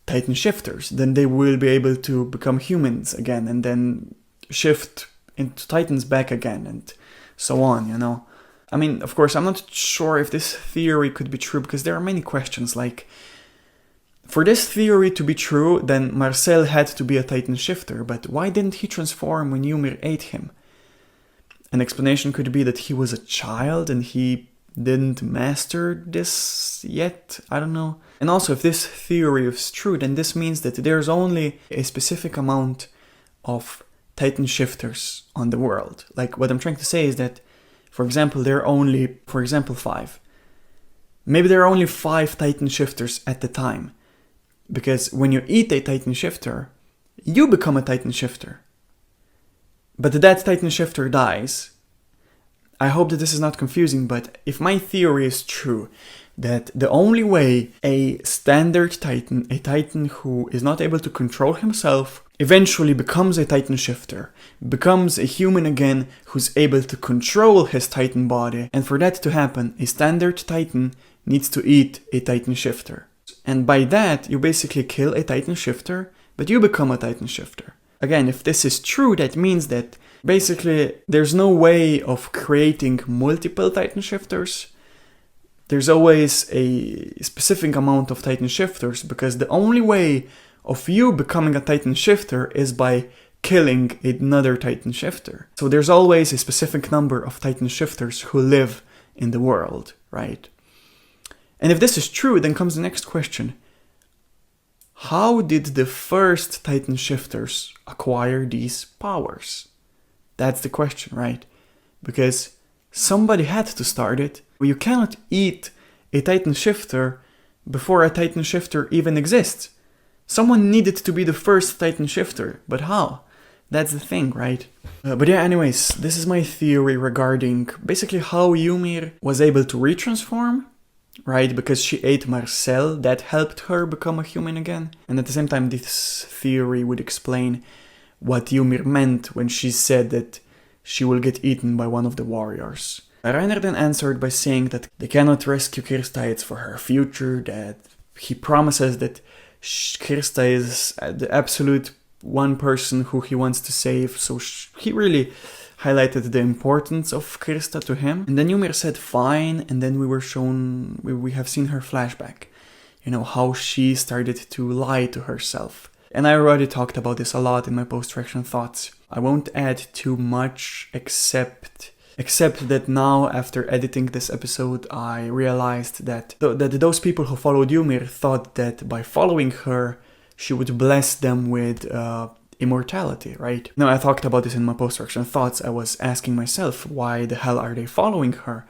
Titan shifters. Then they will be able to become humans again and then shift into Titans back again and so on, you know. I mean, of course, I'm not sure if this theory could be true because there are many questions. Like, for this theory to be true, then Marcel had to be a Titan shifter, but why didn't he transform when Ymir ate him? An explanation could be that he was a child and he didn't master this yet, I don't know. And also, if this theory is true, then this means that there's only a specific amount of Titan shifters on the world. Like, what I'm trying to say is that, for example, there are only, 5. Maybe there are only 5 Titan shifters at the time. Because when you eat a Titan shifter, you become a Titan shifter. But that Titan shifter dies. I hope that this is not confusing, but if my theory is true, that the only way a standard Titan, a Titan who is not able to control himself, eventually becomes a Titan shifter, becomes a human again who's able to control his Titan body, and for that to happen, a standard Titan needs to eat a Titan shifter. And by that, you basically kill a Titan shifter, but you become a Titan shifter. Again, if this is true, that means that basically there's no way of creating multiple Titan shifters. There's always a specific amount of Titan shifters, because the only way of you becoming a Titan shifter is by killing another Titan shifter. So there's always a specific number of Titan shifters who live in the world, right? And if this is true, then comes the next question. How did the first Titan shifters acquire these powers? That's the question, right? Because somebody had to start it. You cannot eat a Titan shifter before a Titan shifter even exists. Someone needed to be the first Titan shifter, but how? That's the thing, right? But yeah, anyways, this is my theory regarding basically how Ymir was able to retransform, right? Because she ate Marcel, that helped her become a human again. And at the same time, this theory would explain what Ymir meant when she said that she will get eaten by one of the warriors. Reiner then answered by saying that they cannot rescue Kirsta, it's for her future, that he promises that Kirsta is the absolute one person who he wants to save, so he really highlighted the importance of Kirsta to him. And then Ymir said fine, and then we have seen her flashback. You know, how she started to lie to herself. And I already talked about this a lot in my post-reaction thoughts. I won't add too much except that now, after editing this episode, I realized that those people who followed Ymir thought that by following her, she would bless them with immortality, right? Now, I talked about this in my post-reaction thoughts. I was asking myself, why the hell are they following her?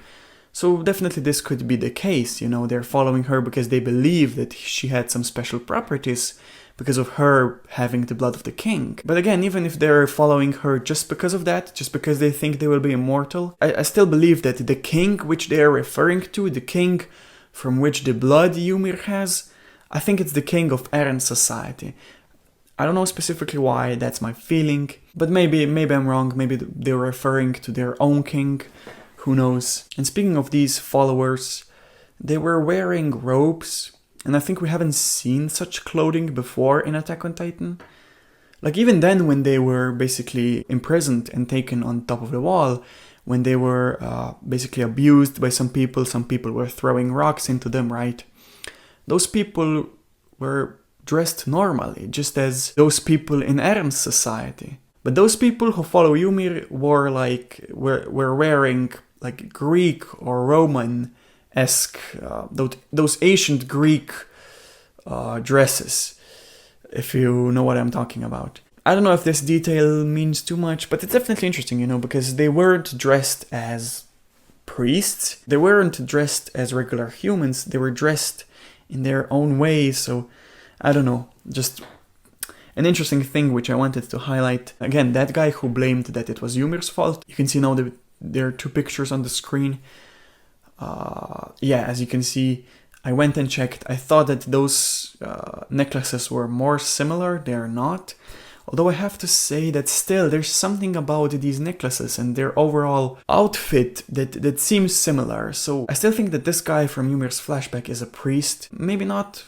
So definitely this could be the case, you know, they're following her because they believe that she had some special properties because of her having the blood of the king. But again, even if they're following her just because of that, just because they think they will be immortal, I still believe that the king which they are referring to, the king from which the blood Ymir has, I think it's the king of Eren's society. I don't know specifically why, that's my feeling, but maybe I'm wrong, maybe they're referring to their own king, who knows. And speaking of these followers, they were wearing robes, and I think we haven't seen such clothing before in Attack on Titan. Like even then, when they were basically imprisoned and taken on top of the wall, when they were basically abused by some people were throwing rocks into them, right? Those people were dressed normally, just as those people in Ern's society. But those people who follow Ymir were wearing like Greek or Roman-esque, those ancient Greek dresses, if you know what I'm talking about. I don't know if this detail means too much, but it's definitely interesting, because they weren't dressed as priests. They weren't dressed as regular humans. They were dressed in their own way. So, I don't know, just an interesting thing which I wanted to highlight. Again, that guy who blamed that it was Ymir's fault. You can see now there are two pictures on the screen. As you can see, I went and checked. I thought that those necklaces were more similar. They are not. Although I have to say that still there's something about these necklaces and their overall outfit that seems similar. So I still think that this guy from Ymir's flashback is a priest. Maybe not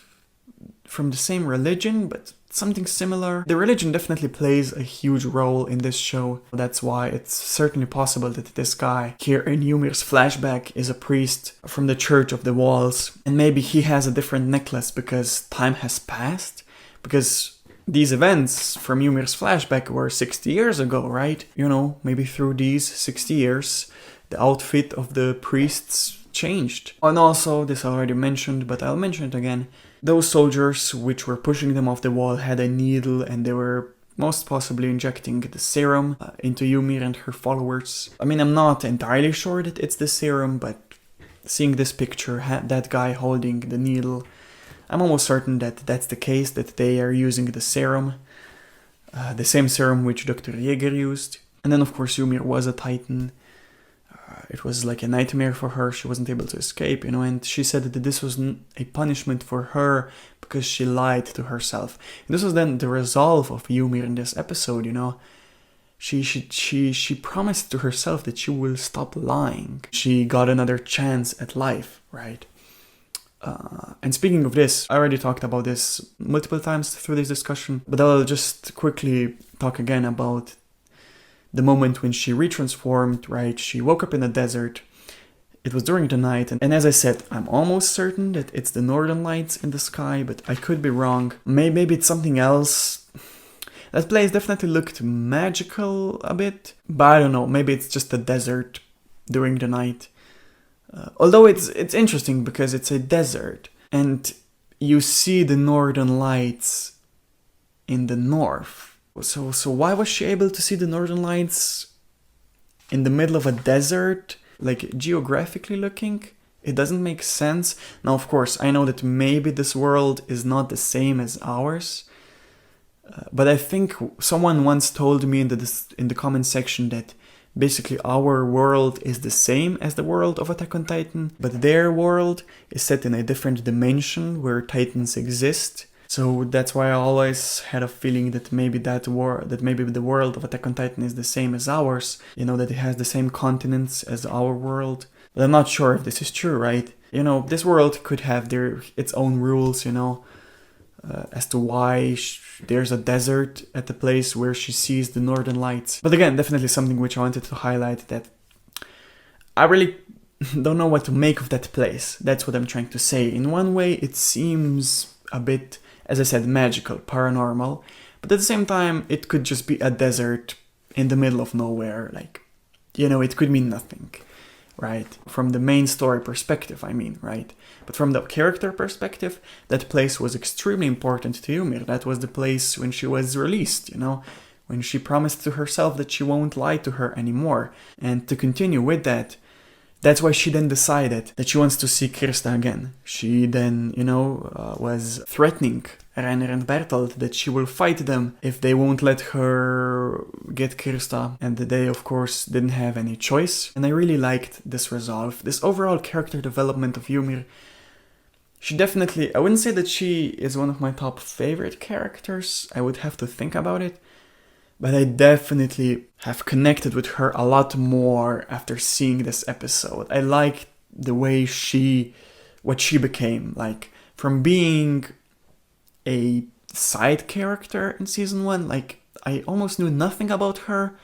from the same religion, but something similar. The religion definitely plays a huge role in this show. That's why it's certainly possible that this guy here in Ymir's flashback is a priest from the Church of the Walls. And maybe he has a different necklace because time has passed. Because these events from Ymir's flashback were 60 years ago, right? Maybe through these 60 years, the outfit of the priests changed. And also, this I already mentioned, but I'll mention it again, those soldiers which were pushing them off the wall had a needle and they were most possibly injecting the serum into Ymir and her followers. I mean, I'm not entirely sure that it's the serum, but seeing this picture, that guy holding the needle, I'm almost certain that that's the case, that they are using the serum, the same serum which Dr. Jaeger used. And then, of course, Ymir was a Titan. It was like a nightmare for her. She wasn't able to escape, and she said that this was a punishment for her because she lied to herself. And this was then the resolve of Ymir in this episode, She promised to herself that she will stop lying. She got another chance at life, right? And speaking of this, I already talked about this multiple times through this discussion, but I'll just quickly talk again about the moment when she retransformed, right? She woke up in the desert. It was during the night, and as I said, I'm almost certain that it's the northern lights in the sky, but I could be wrong. Maybe it's something else. That place definitely looked magical a bit, but I don't know, maybe it's just the desert during the night. Although it's interesting because it's a desert and you see the northern lights in the north. So why was she able to see the northern lights in the middle of a desert, like geographically looking? It doesn't make sense. Now, of course, I know that maybe this world is not the same as ours, but I think someone once told me in the comment section that basically our world is the same as the world of Attack on Titan, but their world is set in a different dimension where Titans exist. So that's why I always had a feeling that maybe the world of Attack on Titan is the same as ours, that it has the same continents as our world. But I'm not sure if this is true, right? This world could have its own rules, as to why there's a desert at the place where she sees the northern lights. But again, definitely something which I wanted to highlight, that I really don't know what to make of that place. That's what I'm trying to say. In one way, it seems a bit, as I said, magical, paranormal, but at the same time, it could just be a desert in the middle of nowhere. It could mean nothing, right? From the main story perspective, right? But from the character perspective, that place was extremely important to Ymir. That was the place when she was released, when she promised to herself that she won't lie to her anymore. And to continue with that, that's why she then decided that she wants to see Krista again. She then, was threatening Reiner and Bertholdt that she will fight them if they won't let her get Krista. And they, of course, didn't have any choice. And I really liked this resolve. This overall character development of Ymir. She definitely, I wouldn't say that she is one of my top favorite characters. I would have to think about it. But I definitely have connected with her a lot more after seeing this episode. I liked the way what she became. From being a side character in season 1, I almost knew nothing about her.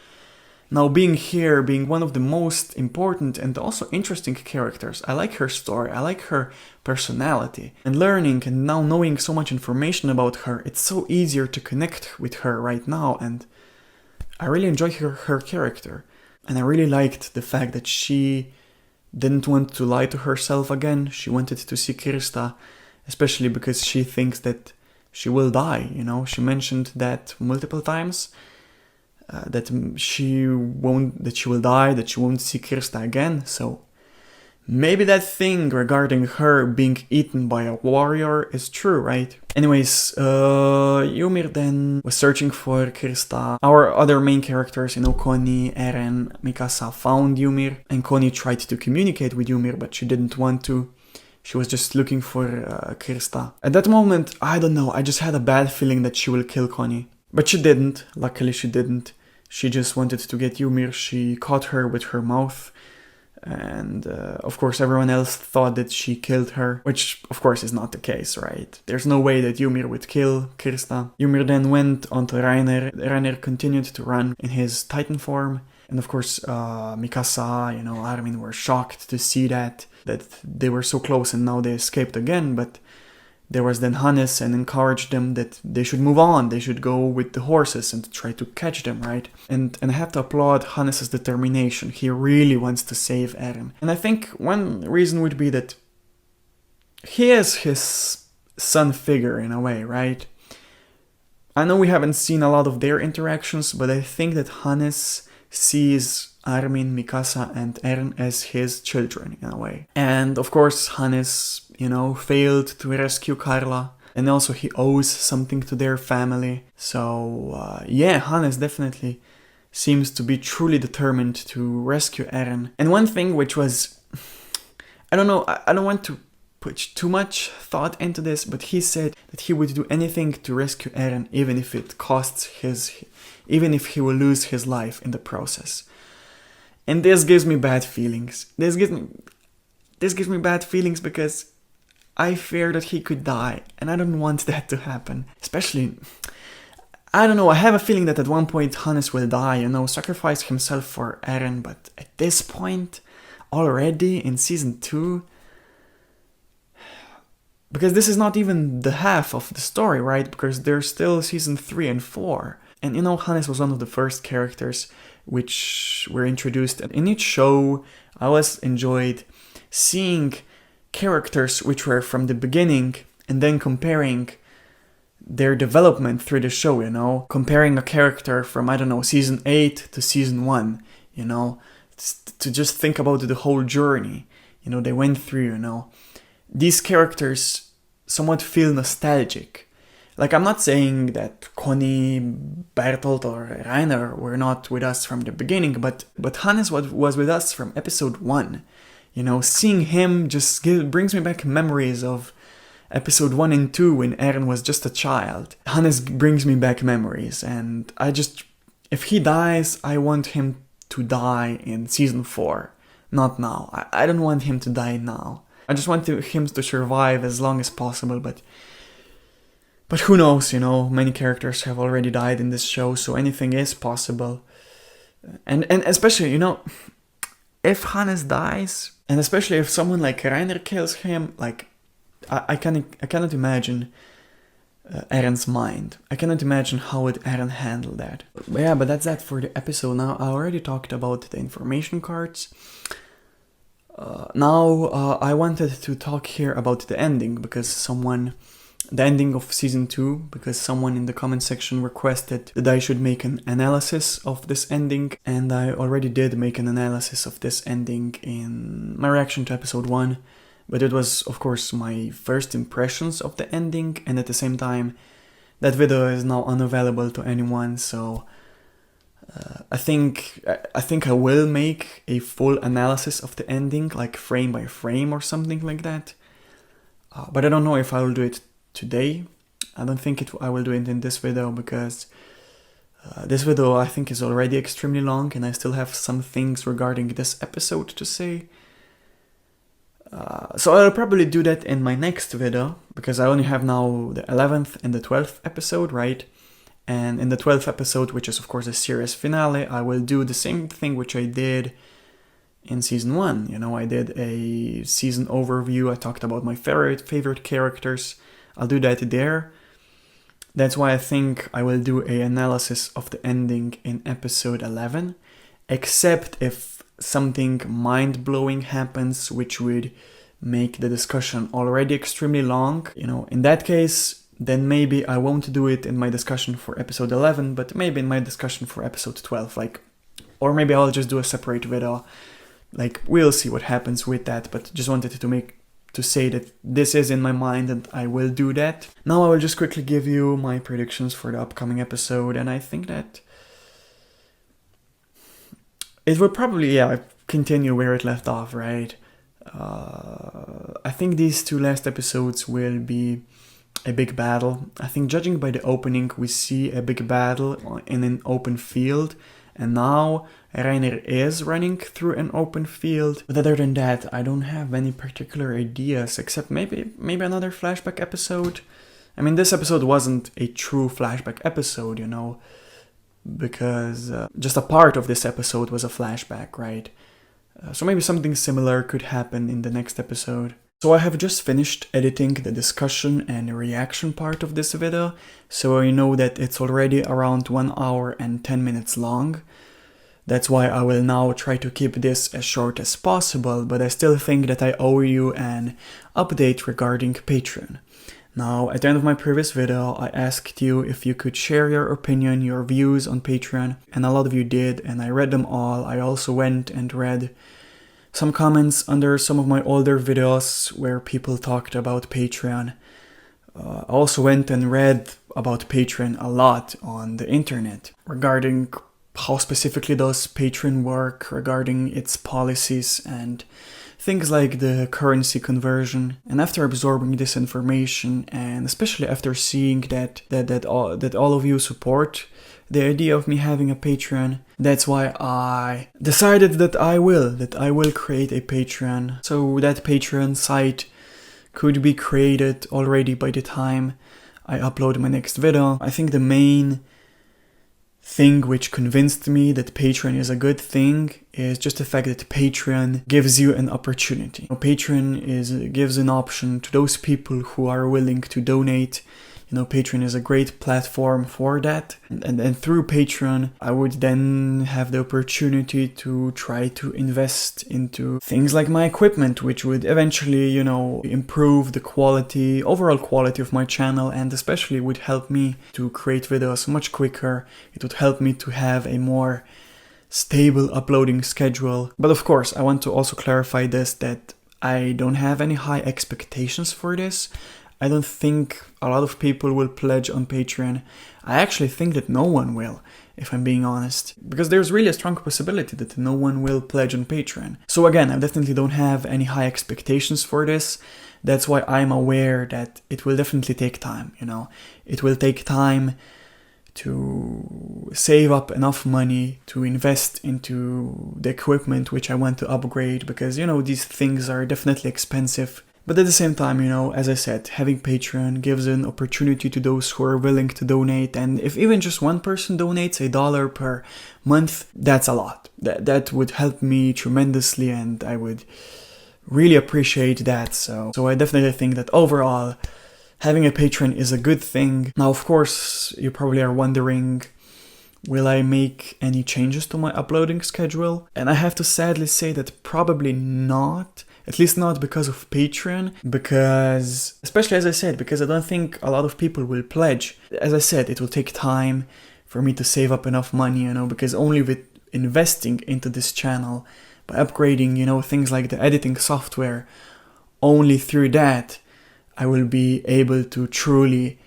Now being here, being one of the most important and also interesting characters, I like her story, I like her personality. And learning and now knowing so much information about her, it's so easier to connect with her right now, and I really enjoy her character. And I really liked the fact that she didn't want to lie to herself again. She wanted to see Krista, especially because she thinks that she will die, you know. She mentioned that multiple times. That she will die, that she won't see Krista again, so maybe that thing regarding her being eaten by a warrior is true, right? Anyways, Ymir then was searching for Krista. Our other main characters, you know, Connie, Eren, Mikasa found Ymir, and Connie tried to communicate with Ymir, but she didn't want to. She was just looking for Krista. At that moment, I don't know, I just had a bad feeling that she will kill Connie. But she didn't. Luckily she didn't. She just wanted to get Ymir. She caught her with her mouth. And of course everyone else thought that she killed her, which of course is not the case, right? There's no way that Ymir would kill Krista. Ymir then went onto Reiner. Reiner continued to run in his Titan form. And of course Mikasa, you know, Armin were shocked to see that they were so close and now they escaped again, but there was then Hannes and encouraged them that they should move on, they should go with the horses and try to catch them, right? And I have to applaud Hannes' determination. He really wants to save Eren. And I think one reason would be that he is his son figure in a way, right? I know we haven't seen a lot of their interactions, but I think that Hannes sees Armin, Mikasa and Eren as his children in a way. And of course Hannes, you know, failed to rescue Carla, and also he owes something to their family. So yeah, Hannes definitely seems to be truly determined to rescue Eren. And one thing which was, I don't know, I don't want to put too much thought into this, but he said that he would do anything to rescue Eren, even if it costs even if he will lose his life in the process. And this gives me bad feelings. This gives me bad feelings because I fear that he could die, and I don't want that to happen. Especially, I don't know, I have a feeling that at one point Hannes will die, you know, sacrifice himself for Eren, but at this point, already in season 2, because this is not even the half of the story, right? Because there's still season 3 and 4. And you know, Hannes was one of the first characters which were introduced. And in each show, I always enjoyed seeing characters which were from the beginning and then comparing their development through the show, you know? Comparing a character from, I don't know, season 8 to season 1, you know? To just think about the whole journey, you know, they went through, you know? These characters somewhat feel nostalgic. Like, I'm not saying that Connie, Bertholdt or Reiner were not with us from the beginning, but Hannes was with us from episode 1. You know, seeing him just brings me back memories of episode 1 and 2 when Eren was just a child. Hannes brings me back memories, and if he dies, I want him to die in season 4, not now. I don't want him to die now. I just want him to survive as long as possible, but who knows, you know, many characters have already died in this show, so anything is possible. And especially, you know, if Hannes dies, and especially if someone like Reiner kills him, like, I cannot imagine Eren's mind. I cannot imagine how would Eren handle that. But yeah, but that's that for the episode. Now, I already talked about the information cards. Now, I wanted to talk here about the ending, because the ending of season 2, because someone in the comment section requested that I should make an analysis of this ending, and I already did make an analysis of this ending in my reaction to episode 1, but it was, of course, my first impressions of the ending, and at the same time, that video is now unavailable to anyone, so I think I will make a full analysis of the ending, like frame by frame or something like that, but I don't know if I will do it today. I don't think I will do it in this video, because this video I think is already extremely long and I still have some things regarding this episode to say. So I'll probably do that in my next video, because I only have now the 11th and the 12th episode, right? And in the 12th episode, which is of course a series finale, I will do the same thing which I did in season 1. You know, I did a season overview, I talked about my favorite characters. I'll do that there. That's why I think I will do an analysis of the ending in episode 11, except if something mind-blowing happens which would make the discussion already extremely long. You know, in that case, then maybe I won't do it in my discussion for episode 11, but maybe in my discussion for episode 12, or maybe I'll just do a separate video. We'll see what happens with that, but just wanted to say that this is in my mind and I will do that. Now I will just quickly give you my predictions for the upcoming episode, and I think that it will probably, continue where it left off, right? I think these 2 last episodes will be a big battle. I think judging by the opening, we see a big battle in an open field, and now Reiner is running through an open field. But other than that, I don't have any particular ideas, except maybe another flashback episode. I mean, this episode wasn't a true flashback episode, you know, because just a part of this episode was a flashback, right? So maybe something similar could happen in the next episode. So I have just finished editing the discussion and reaction part of this video, so I know that it's already around 1 hour and 10 minutes long. That's why I will now try to keep this as short as possible, but I still think that I owe you an update regarding Patreon. Now, at the end of my previous video, I asked you if you could share your opinion, your views on Patreon, and a lot of you did, and I read them all. I also went and read some comments under some of my older videos where people talked about Patreon. I also went and read about Patreon a lot on the internet regarding how specifically does Patreon work, regarding its policies and things like the currency conversion. And after absorbing this information, and especially after seeing that all of you support the idea of me having a Patreon, that's why I decided that I will create a Patreon. So that Patreon site could be created already by the time I upload my next video. I think the main thing which convinced me that Patreon is a good thing is just the fact that Patreon gives you an opportunity. Patreon gives an option to those people who are willing to donate. You know, Patreon is a great platform for that. And through Patreon, I would then have the opportunity to try to invest into things like my equipment, which would eventually, you know, improve the overall quality of my channel, and especially would help me to create videos much quicker. It would help me to have a more stable uploading schedule. But of course, I want to also clarify this, that I don't have any high expectations for this. I don't think a lot of people will pledge on Patreon. I actually think that no one will, if I'm being honest. Because there's really a strong possibility that no one will pledge on Patreon. So again, I definitely don't have any high expectations for this. That's why I'm aware that it will definitely take time, you know. It will take time to save up enough money to invest into the equipment which I want to upgrade, because, you know, these things are definitely expensive. But at the same time, you know, as I said, having Patreon gives an opportunity to those who are willing to donate. And if even just one person donates $1 per month, that's a lot. That would help me tremendously, and I would really appreciate that. So I definitely think that overall, having a Patreon is a good thing. Now, of course, you probably are wondering, will I make any changes to my uploading schedule? And I have to sadly say that probably not. At least not because of Patreon, because, especially as I said, because I don't think a lot of people will pledge. As I said, it will take time for me to save up enough money, you know, because only with investing into this channel, by upgrading, you know, things like the editing software, only through that, I will be able to truly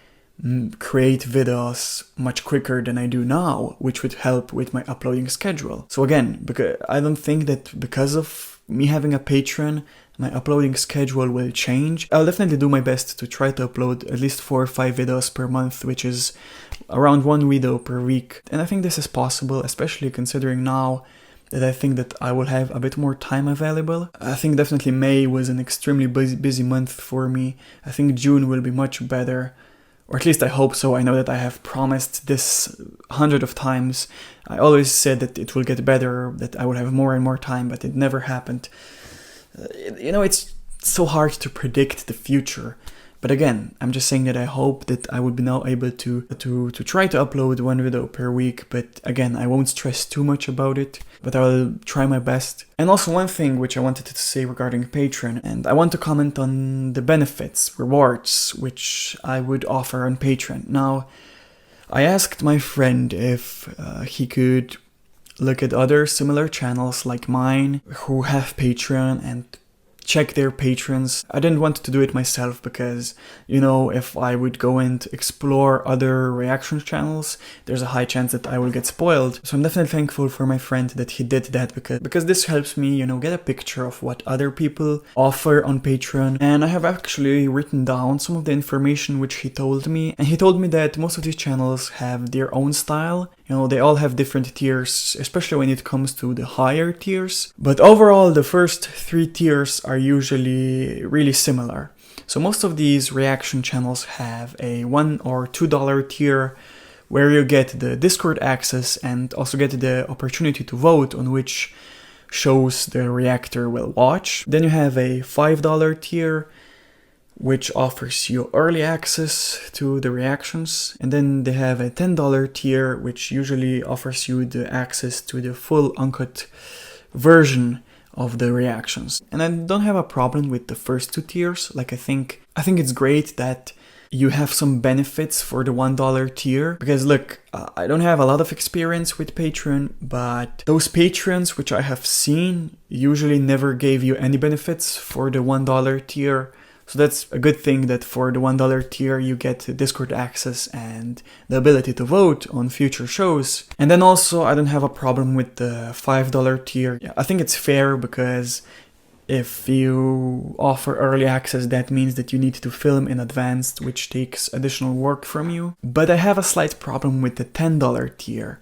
create videos much quicker than I do now, which would help with my uploading schedule. So again, because I don't think that because of me having a Patreon, my uploading schedule will change. I'll definitely do my best to try to upload at least 4 or 5 videos per month, which is around 1 video per week. And I think this is possible, especially considering now that I think that I will have a bit more time available. I think definitely May was an extremely busy month for me. I think June will be much better Or at least I hope so. I know that I have promised this hundreds of times. I always said that it will get better, that I will have more and more time, but it never happened. It's so hard to predict the future. But again, I'm just saying that I hope that I would be now able to try to upload one video per week. But again, I won't stress too much about it, but I will try my best. And also one thing which I wanted to say regarding Patreon, and I want to comment on the benefits, rewards, which I would offer on Patreon. Now, I asked my friend if he could look at other similar channels like mine who have Patreon and check their patrons. I didn't want to do it myself because, if I would go and explore other reaction channels, there's a high chance that I will get spoiled. So I'm definitely thankful for my friend that he did that because this helps me, get a picture of what other people offer on Patreon. And I have actually written down some of the information which he told me. And he told me that most of these channels have their own style. They all have different tiers, especially when it comes to the higher tiers. But overall, the first 3 tiers are usually really similar. So most of these reaction channels have a $1 or $2 tier where you get the Discord access and also get the opportunity to vote on which shows the reactor will watch. Then you have a $5 tier which offers you early access to the reactions. And then they have a $10 tier, which usually offers you the access to the full uncut version of the reactions. And I don't have a problem with the first 2 tiers. I think it's great that you have some benefits for the $1 tier. Because look, I don't have a lot of experience with Patreon, but those patrons which I have seen usually never gave you any benefits for the $1 tier. So that's a good thing that for the $1 tier you get Discord access and the ability to vote on future shows. And then also I don't have a problem with the $5 tier. I think it's fair because if you offer early access, that means that you need to film in advance, which takes additional work from you. But I have a slight problem with the $10 tier.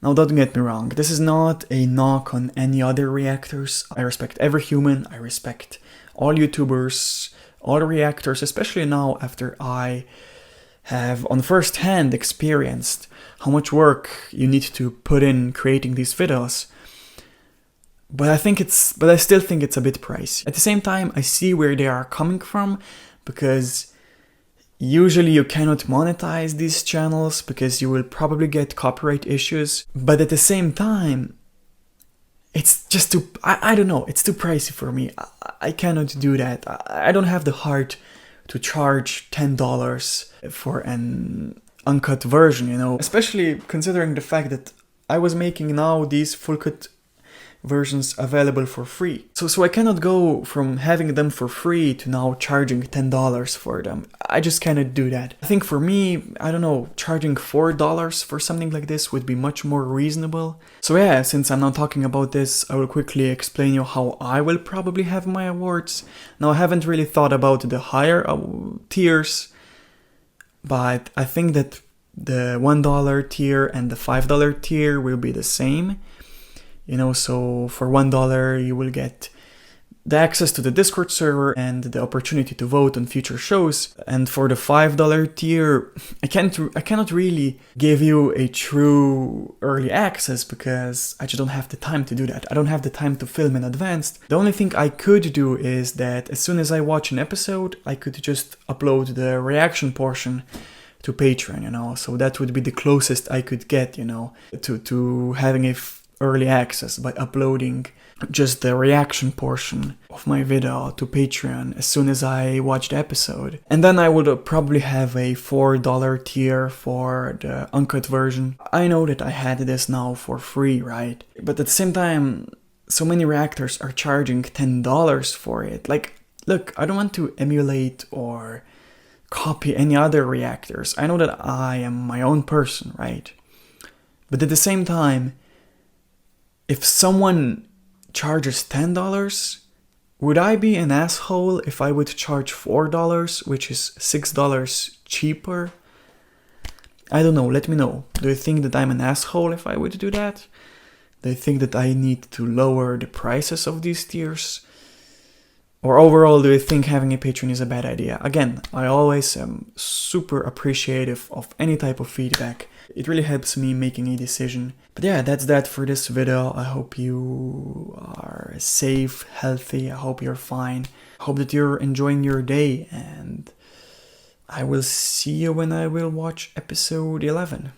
Now don't get me wrong, this is not a knock on any other reactors. I respect every human, I respect all YouTubers, all reactors, especially now after I have on first hand experienced how much work you need to put in creating these videos. But I still think it's a bit pricey. At the same time, I see where they are coming from because usually you cannot monetize these channels because you will probably get copyright issues. But at the same time, it's just too, I don't know, it's too pricey for me. I cannot do that. I don't have the heart to charge $10 for an uncut version, Especially considering the fact that I was making now these full cut versions available for free. So I cannot go from having them for free to now charging $10 for them. I just cannot do that. I think for me, I don't know, charging $4 for something like this would be much more reasonable. So yeah, since I'm now talking about this, I will quickly explain you how I will probably have my awards. Now I haven't really thought about the higher tiers, but I think that the $1 tier and the $5 tier will be the same. So for $1 you will get the access to the Discord server and the opportunity to vote on future shows. And for the $5 tier, I cannot really give you a true early access because I just don't have the time to do that. I don't have the time to film in advance. The only thing I could do is that as soon as I watch an episode, I could just upload the reaction portion to Patreon, So that would be the closest I could get, to having a early access by uploading just the reaction portion of my video to Patreon as soon as I watch the episode. And then I would probably have a $4 tier for the uncut version. I know that I had this now for free, right? But at the same time, so many reactors are charging $10 for it. Look, I don't want to emulate or copy any other reactors. I know that I am my own person, right? But at the same time, if someone charges $10, would I be an asshole if I would charge $4, which is $6 cheaper? I don't know, let me know. Do you think that I'm an asshole if I would do that? Do you think that I need to lower the prices of these tiers? Or overall, do you think having a Patreon is a bad idea? Again, I always am super appreciative of any type of feedback. It really helps me making a decision. But yeah, that's that for this video. I hope you are safe, healthy. I hope you're fine. I hope that you're enjoying your day. And I will see you when I will watch episode 11.